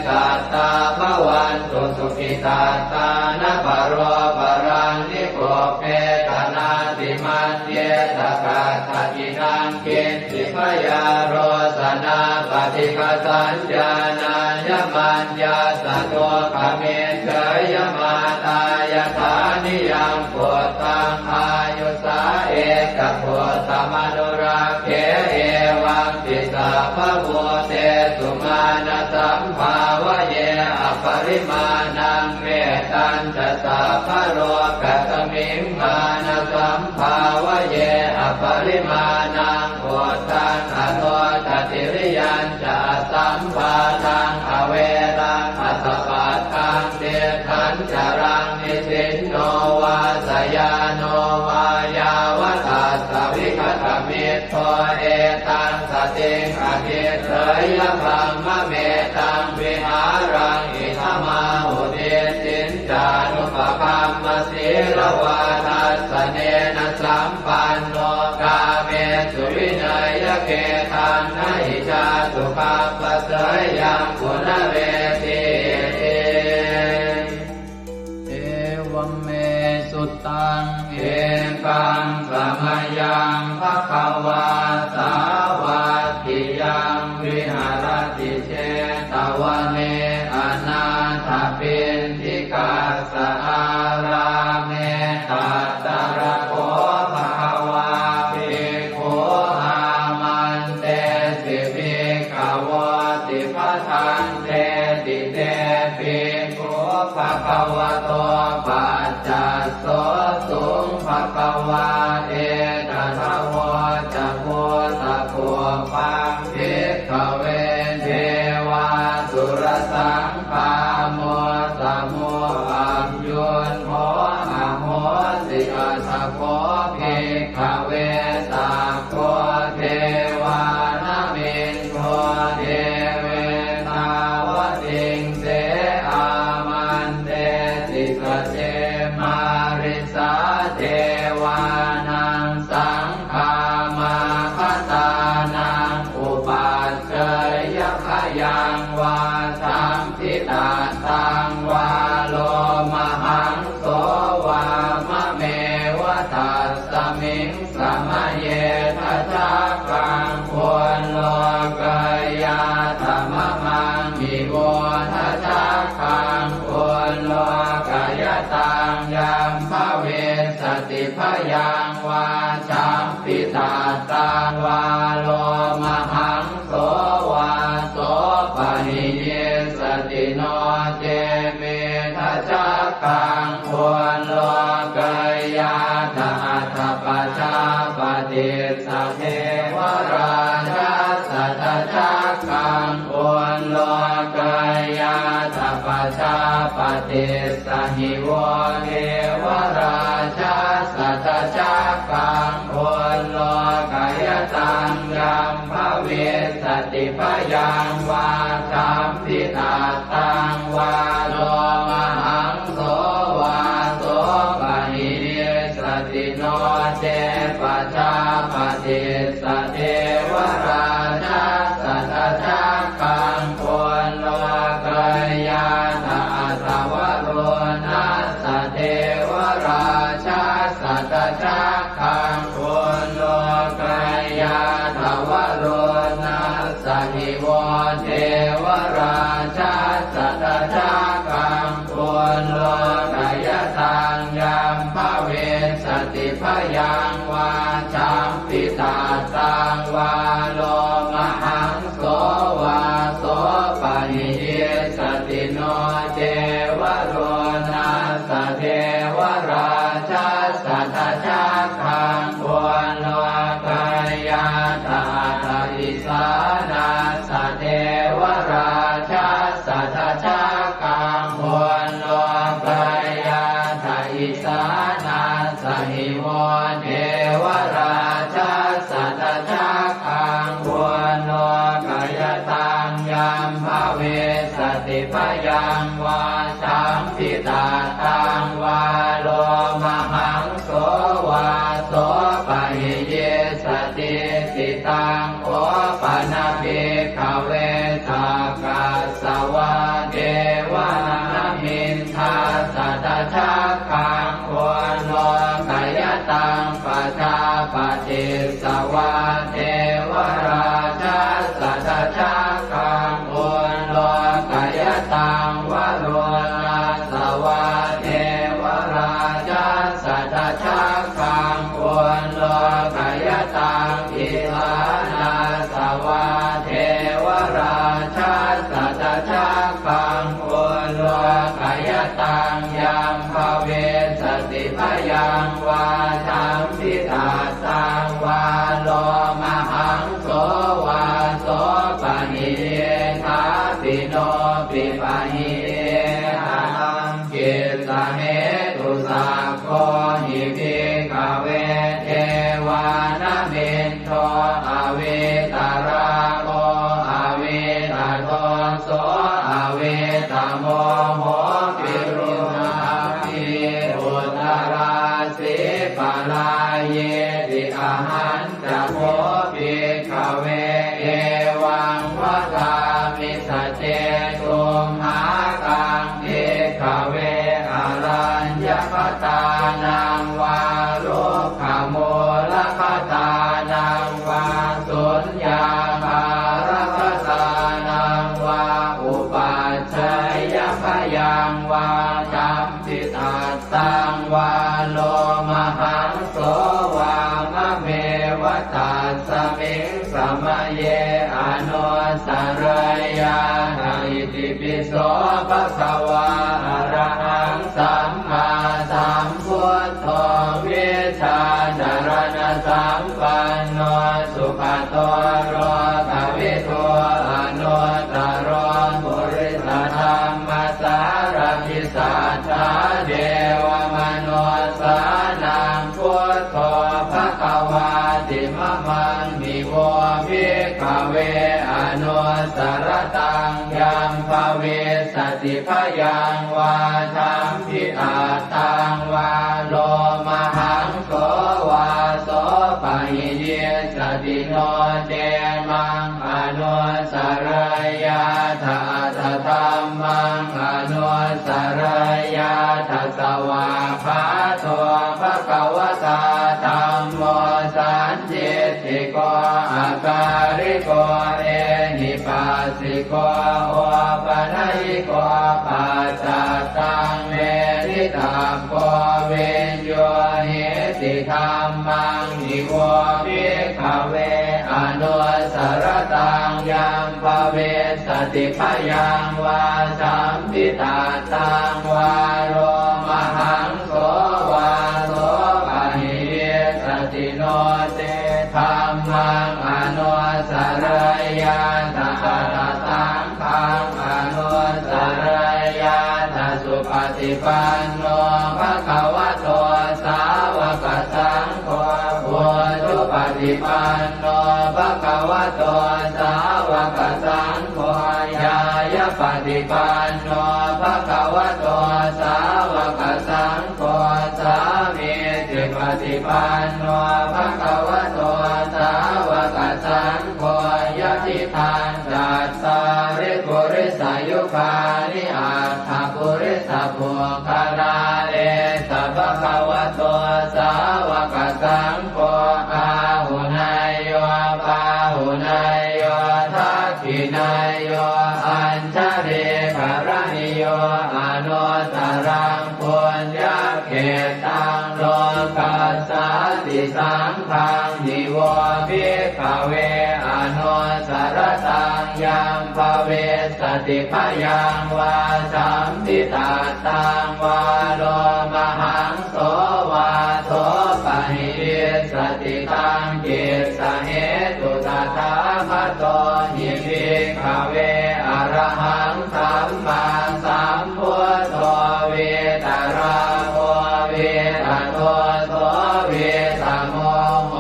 สัตตาภวันตุสุขิตาตานปโรปรังนิโกเพตนาติมันเยตกาตตินังกินติพยาโรสนาปฏิฆสัญญาณายมัญญาสตัวขเมเฉยมาตายฐานิยังโพธังอายุสาเอกโพธมนุราเขเอวังติสาภโวเตสุมาณสัมภาวะเยอปริมาณังเมตัญจะสาภโรกัสมิงมาณสัมภาวะเยอปริมาณังโพธังอโนทติริยัญจะสัมภาทังอเวรังอัสสะปัตตังเดทันจรังนิสินโนวาสยาโนวายาวตัสสวิคตมิตโตเอตังสติงอภิเสยพัมมะเมตังวิหารังอิทมาหุเดสินจานุปคัมมสีลวาทัสสเนนะสัมปันโนกาเมสุวินัยเกตังนะหิจาสุขัปปะเสยยังกุณเวทีเอวเมสุตังเอกังสมยังภควาสาวัตถิยังวิหารติเชตวเนอนาถปิณฑิกาสอาราเมตัตตระโคภควาภิกขุอามันเตสิภิกขวติปทังเตติเตภิกขุภควโตปัจจัสโสสุงภควาเอตถาวจักโพตะโพปังภิกขเวเทวาสุรสังฆาโมสมุอัมยุนโมอะโมสิอัสสะโคภิกขเวตาโคเทวานามินโทเทเวตาวติงเสอามันเตติสเจมาริสาเทวานังสังฆามาคตานังอุปัชเชยขยังวาสัมพิตาตังวาโลมหังโสวามะเมวะตัสสมิงสมะเยทัจจกังควรโลกยาธรรมมังมิโวทัจจกังควรโลกยตังยัมภเวสติพยังวาสัมพิตาตังวาโลมหังโสวาโสปะหิเยสติโนเจเมทัจจกังควรโลกยาตอัตถปัจจาปฏิสัพเพวราชาสัทธจักกังควรโลกยาตปัจจาปฏิสหิวเทวราชาสัทธจักกังควรโลกยตังยัมภเวสติพยังวาสัมพิตาตังวาโลมหังโสวาโสปะหิเยสติโนเจปัจจาปฏิสเทวราชาสัทธจักกังควรโลกยาตอัตถวโรนัสสเทวราชาสัทธจักกังควรโลกยาตวโรนัสสหิวเทวราชาสัทธจักกังควรโลกยตังยัมภเวสติพยังวาสัมพิตาตังวาโลมหังโสวาโสปะหิเยสติโนเจวโรนัสสเทวราชาสัทธจักกังควรโลกยาตาตาอิสานาสเทวราชาสัทธจักกังควรโลกยาตาอิสานาสหิวเทวราชาสัทธจักกังควรโลกยตังยัมภเวสติพยังวาสัมพิตาตังวาโลมหังโสวาโสปะหิเยสติ สัมพิตาสังวาโลมหังโสวาโสปะหิทาปิโนปิปะหิหังกิสเหตุสักโคหิภิกขเวเทวานมินโทอเวตาราโมอเวตาโทโสอเวตาโมโหปิรุณาภิอุตราสิปะลาเยติอาหันจะโพภิกขเวเอวังวะกามิสเจตุมหากังภิกขเวอรัญญคตานังวารุขโมลคตานังวาสุญญาภารคตานังวาอุปัชฌยพยังวาจัมปิตาสังวาโลมหังโสวามะเมวตัสสมิงสมเยอนุสรยานาอิติปิโสภะคะวาอะระหังสัมมาสัมพุทโธวิชาจารณะสัมปันโนสุขโตโรภวิโตอนุตตรปุริสธรรมสารพิสัทธาเดวมนุสสานังพุทโธภควาติมะมังมิโวภิกขเวอนุสรตังยัมภเวสติพยังวาทัมพิอาตังวาโลมหังโสวาโสปะหิเยสติโนเจมังอนุสรยาทาทธรรมังอนุสรยาทัสสวาภาโตภควตาธัมโมสันจิติโกอาการิโกเอหิปัสสิโกโอปนัยโกปัจจตังเมริตาโกเวนโยหิติธัมมังนิโวภิกขเวอนุสรตังยัมภเวสติพยังวาสัมพิตาตังวาโลมหังโสวาโสปะหิเยสติโนเตธัมมังอนุสรยาตถาสังฆังอนุสรยาตสุปฏิปันโนภะคะวะโตสาวกสังโฆพุทธปฏิปันโนภะคะวะโตสาวกสังโฆญาญาปฏิปันโนภะคะวะโตสาวกสังโฆสามีจิปฏิปันโนภะคะวะโตสาวกสังโฆยะติทานจัตตาริปุริสายุคานิอัตถปุริสปุคลาเอสัพพะวะโตสาวกสังโฆอาหุนายโยปาหุนายโยทักขินายโยอัญชเรกรณิโยอนุตตรังปุญญเขตังโลกัสสาติสังฆังนิโวภิกขเวอนุสรตังยัมภเวสติพยังวาสัมพิตาตังวาโลมหังโสวาโสปะหิสติตังกิสเหตุตถาคโตหิภิกขเวอรหังสัมมาสัมพุทโธเวตาราโมเวตาโทโสเวตาโมโห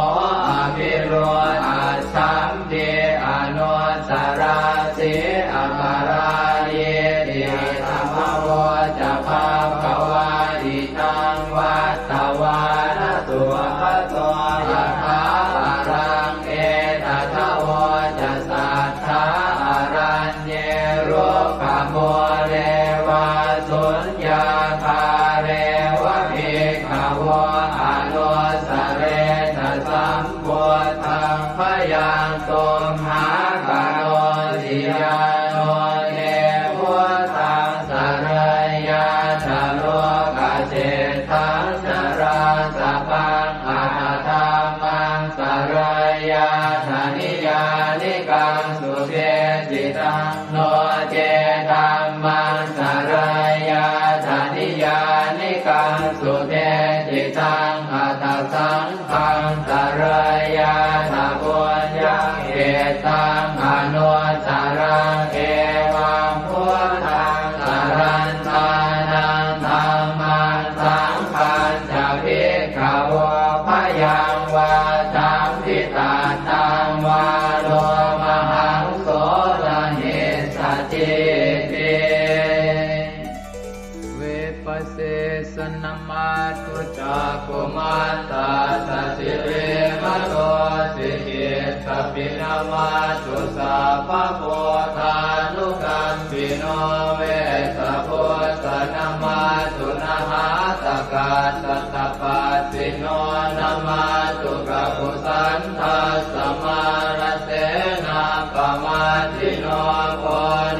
อภิโรอัสสัมเดอนุสราสิอัปาราเยติธัมมโวจะภาควาอิตังวัตตวานตุภะโตยะถาอารังเอตถะโวจะสัทธาอารัญเยโรคโมเรวาสุญญาภาเรวะภิกขโวอนุสเรทสัมพุทธังพยังตุมหากโนติยาโนเนพุทธังสรยาชโลกเจตังสราสปังอาธรรมังสรยาธนิยานิกังสุเทจิตังโนเจธัมมังสรยาธนิยานิกังสุเทจิตังอัต ตังอนุสารังเอวังพุทธังสรันตานังธัมมังสังฆังจะภิกขวพยังวาจัมพิตาตังวาโลมหังโสรหิสัจจิติเวปัสเสสนมาตุจักขุมาตาสสิเรมะโตสิกิตปินามาตุสัพพะโพธานุกัมปิโนเวสะโพสนมาตุนะหาตกาสัตตปัสสิโนนะมาตุกะปุสันทัสสมารเสนาปมาทิโนโพ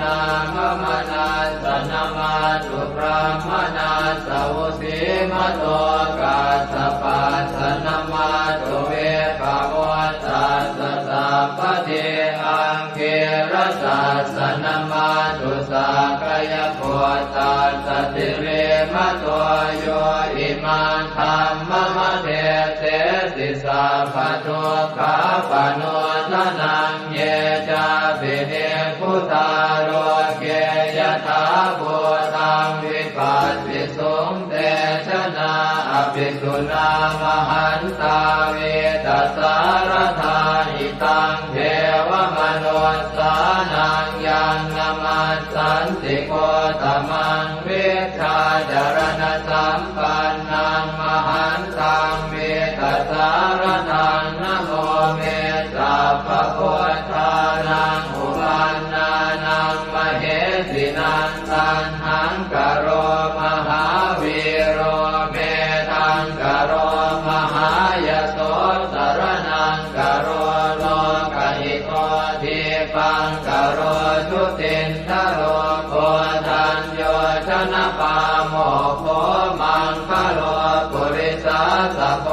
นามมนาสนะมาตุพระมนาสวุสีมะโตกาสปัสสนะมาตุเวภาวตัสสะสัพพะเทอังเกรสัสสนะมาตุสักกายโพตัสสะติเรมะโตโยอิมังธัมมะมะเทเตสิสัพพะทุกขาปโนทนังเยจาปิเนพุทธาโรเกยถาภูตังวิปัสสิสุงเตชนะอภิสุนามหันตาเวตัสสารธาหิตังเทวมนุสสานังยังนามัสสันติโกตมังเวชาจารณสัมปันนังมหันตังเวตัสสารทังนะโมเมสัพพะโพธานังอุปันนานังมเหสินันตันหังกโรมหาวีโรเมทังกโรมหายโสสรนังกโรโลกหิโตทิปังกโรชุตินทโรโคทัญโยชนะปาโมโคมังคโลปุริสาสะโพ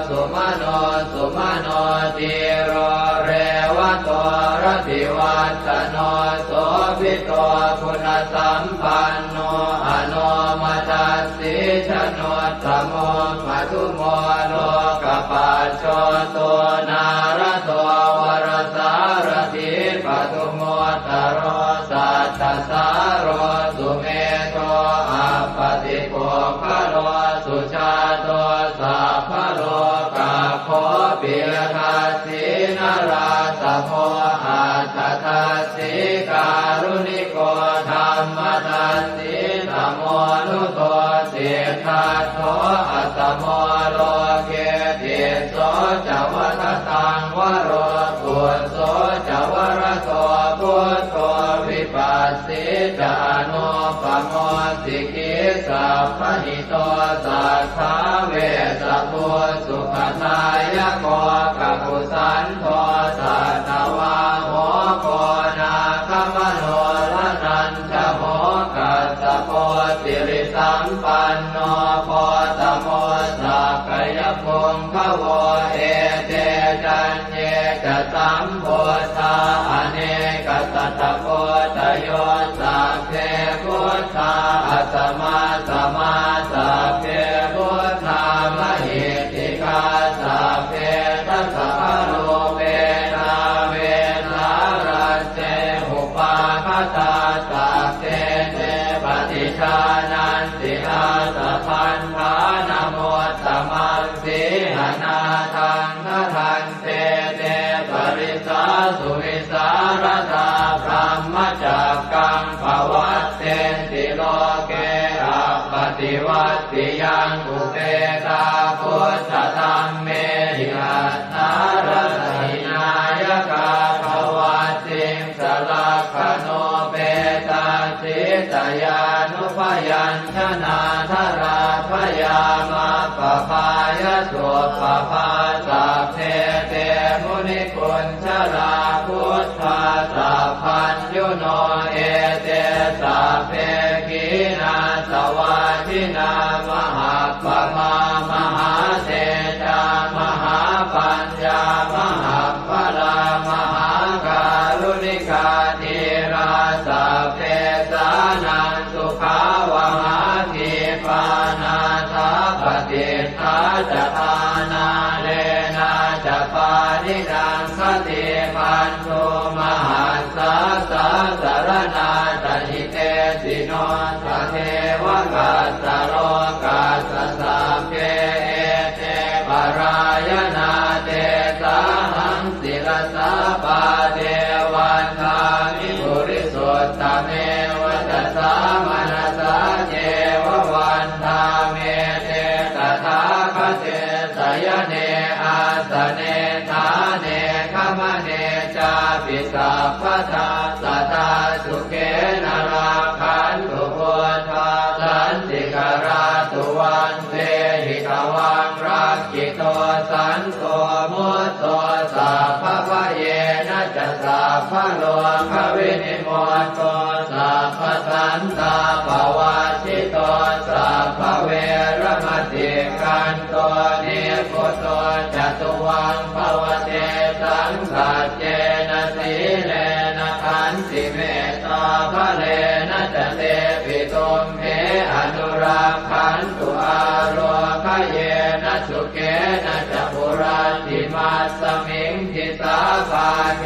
สุมโนสุมโนติโรเรวะโตรติวัตโนโสภิโตคุณสัมปันโนอโนมัสสิชโนตโมมัทุโมโลกปัจโชโตนารโตวรสารถิปทุโมตโรสัตตสารโรสุเมโตอัปปติโกภโลสุชาโตสัพพโลกาโคปิยทัสสินาราสโมอาทัสสิการุณิโกธรรมทัสสิธรรมโมนุโตเสทัสโตอัตโมโลเกติโสจวัฏตังวโรกุโสจวรโตพุทโธวิปัสสิจานุปโมสิกิสัพพหิโตสัทธาเวสปุสุขทายโกกัปปุสันโทสัตวาโหโกนาคมโนลนันทโหกัสสโพสิริสัมปันโนโพตโมสักกายพงขโวเอเตจันเยจะสัมโพธาอเนกสัตตโพตโยสัพเพพุทธาอัสมาสมาสัพเพพุทธามหิติกาสัพเพทัสสะโลเวนาเวนารัสเสหุปาคตาสัพเพเตปฏิชานันติอาสะพันธานโมตตมังสีหนาทังนาทันเตเตปริสาสุวิสารธาพรหมจักกังภวัตเตติโลเกอัปปติวัตติยังอุเปตาพุทธธรรมเมหิอัตถารหินายกาภวัตติสลักขโนเปตาสิตยานุพยัญชนะธราพยามาปภายสุปภาสัพเพเตมุนิกุญชลาพุทธาสัพพัญยุโนเอเตสัพเพกีนาสวาทินามหาปมามหาเตจามหาปัญญามหาพลามหาการุณิกาธีราสัพเพสานังสุขาวหาทีปานาทาปฏิทาจทานาเลนะจะปานิดังข ติปันโทมหัสสะสะสารนาตหิเตสิโนสะเทวกัสสะโลกัสสะสัพเพเอเตปรายนาเตสาหังศิลสาปาเทวันทามิปุริสุทธเมวัตสามนัสสะเจววันทาเมเตตถาคเตสยเนอาสเนทาเนขมเนจาปิสัพพทาสัตตาสุเกนราคันตุพุทธาสันติกราตุวันเตหิตวังรักขิโตสันโตมุตโตสัพพะเยนะจะสัพพะโลกวินิโมตโตสัพพะสันตาภวาชิโตสัพพะเวรมติกันโตนิโคโตจตุวังภวเตสังสัจเจนะสีเลนะขันติเมตตาภะเลนะจะเตปิตุมเหอนุรักขันตุอาโรคเยนะสุเกนะจะปุราติมัสสมิงทิสาภาเก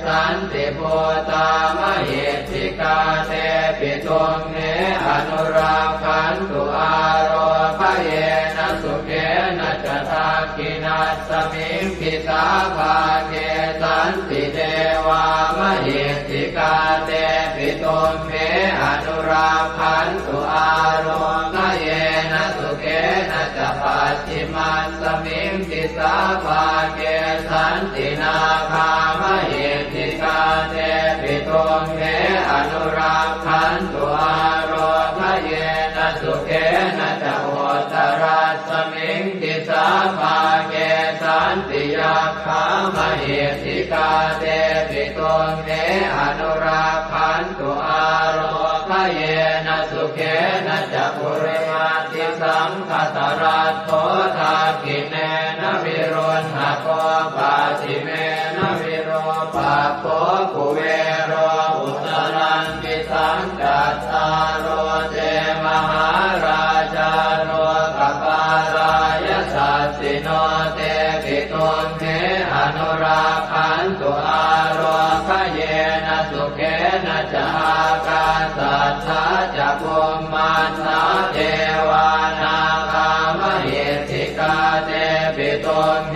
สันติภูตามเหติกาเตปิตุมเหอนุรักขันตุอาโรคเยนะสุเกนะจะทักขินัสสมิงทิสาภาเกสันติเทวามเหติกาเตปิตุมเหอนุรักขันตุอาโรคเยนะสุเกนะจะปัจฉิมัสสมิงทิสาภาเกสันตินาคามเหติกาเตปิตุมเหอนุรักขันตุอาโรคเยนะสุเกนะจะโหตรัสสมิงทิสาภาเกสันติยาคามเหติกาเตปิตุมเหอนุรักขันตุอาโรคเยนะสุเกนะจะปุริมาติสังคตรัตโธทากิเนนะวิรุณหะโกปาติเมนะวิโรปะโคกุเวโรอุตรังปิสังกัตตาโรเจมหาราชาโรกปารายสัสสิโนเตปิตุมเหอนุรักขันตุอาโรคเยนะสุเกนะจะอากาสัทธาจะภูมิมันนาเทวานาคามเหติกาเตปิตุมเห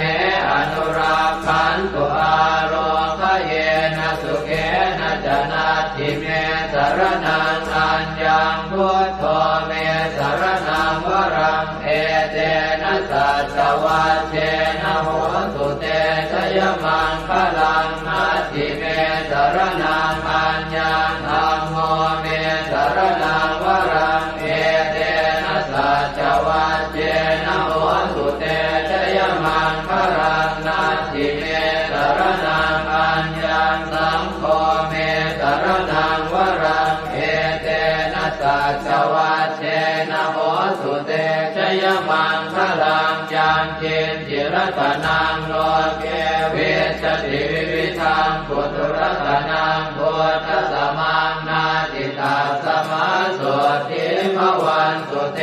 อนุรักขันตุอาโรคเยนะสุเกนะจะนาทิเมสรนังอัญญังพุทโธเมสรนังวรังเอเตนะสัจวัชเชนะโหตุเตชยมังคลังนาทิเมสรนังอัญญังธัมโมเมสรนังวรังเอเตนะสัจวัชเชนะโหตุเตชยมังคลังนาทิเมสรนังอัญญังสังโฆเมสรนังวรังเอเตนะสัจวัชเชนะโหตุเตชยมังคลังยังเจนจิรตนังโลเกเวชติวิวิธังปุถุรตนังพุทธสมังนาติตาสมาโสติภวันตุเต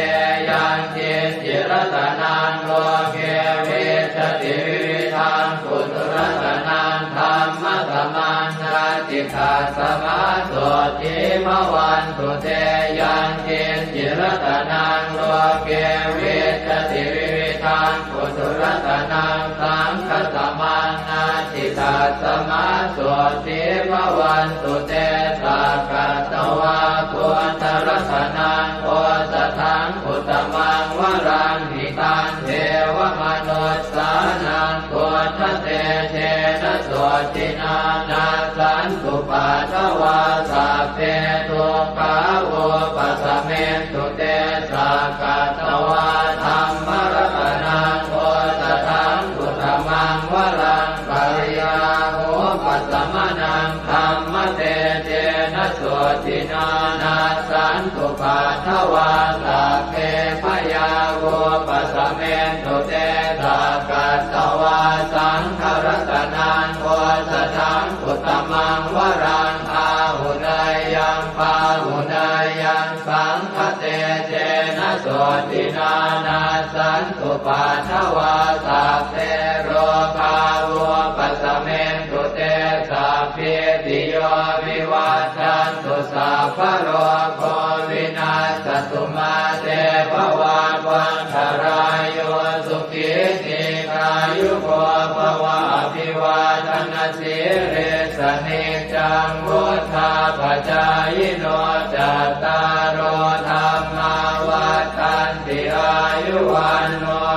ยังเจนจิรตนังโลเกเวชติวิวิธังปุถุรตนังธรรมสมังนาติตาสมาโสติภวันตุเตยังเจนจิรตนังโลเกเวชติวิวิธังปุถุรตนังสังฆสมังนาติตาสมาโสติภวันตุเตสักกะตวะพุทธรัตนังโอสถังอุตตมังวรังหิตังเทวมนุสสานังพุทธเตเชนะโสตินานาสันตุปัสสวะสัพเพทุกขาโอปัสสเมตุเตสักกะตวะธัมมรัตนังโอสถังอุตตมังวรังปริยาโหปัสสมนังธัมมเตเชนะโสตินานาสันตุปัสสวะสัพเพพยาโหปัสสเมตุเตสักกะตวะสังฆรัตนังโอสถังอุตตมังวรังอาหุนายยังปาหุนายยังสังฆเตเจนะโสตินานาสันตุปัสสวะสัพเพโรคาโวปัสสเมตุ เรสเนจังวุธาปจายโนจัตตารโอธรรมาวัฏันติอายุวันโน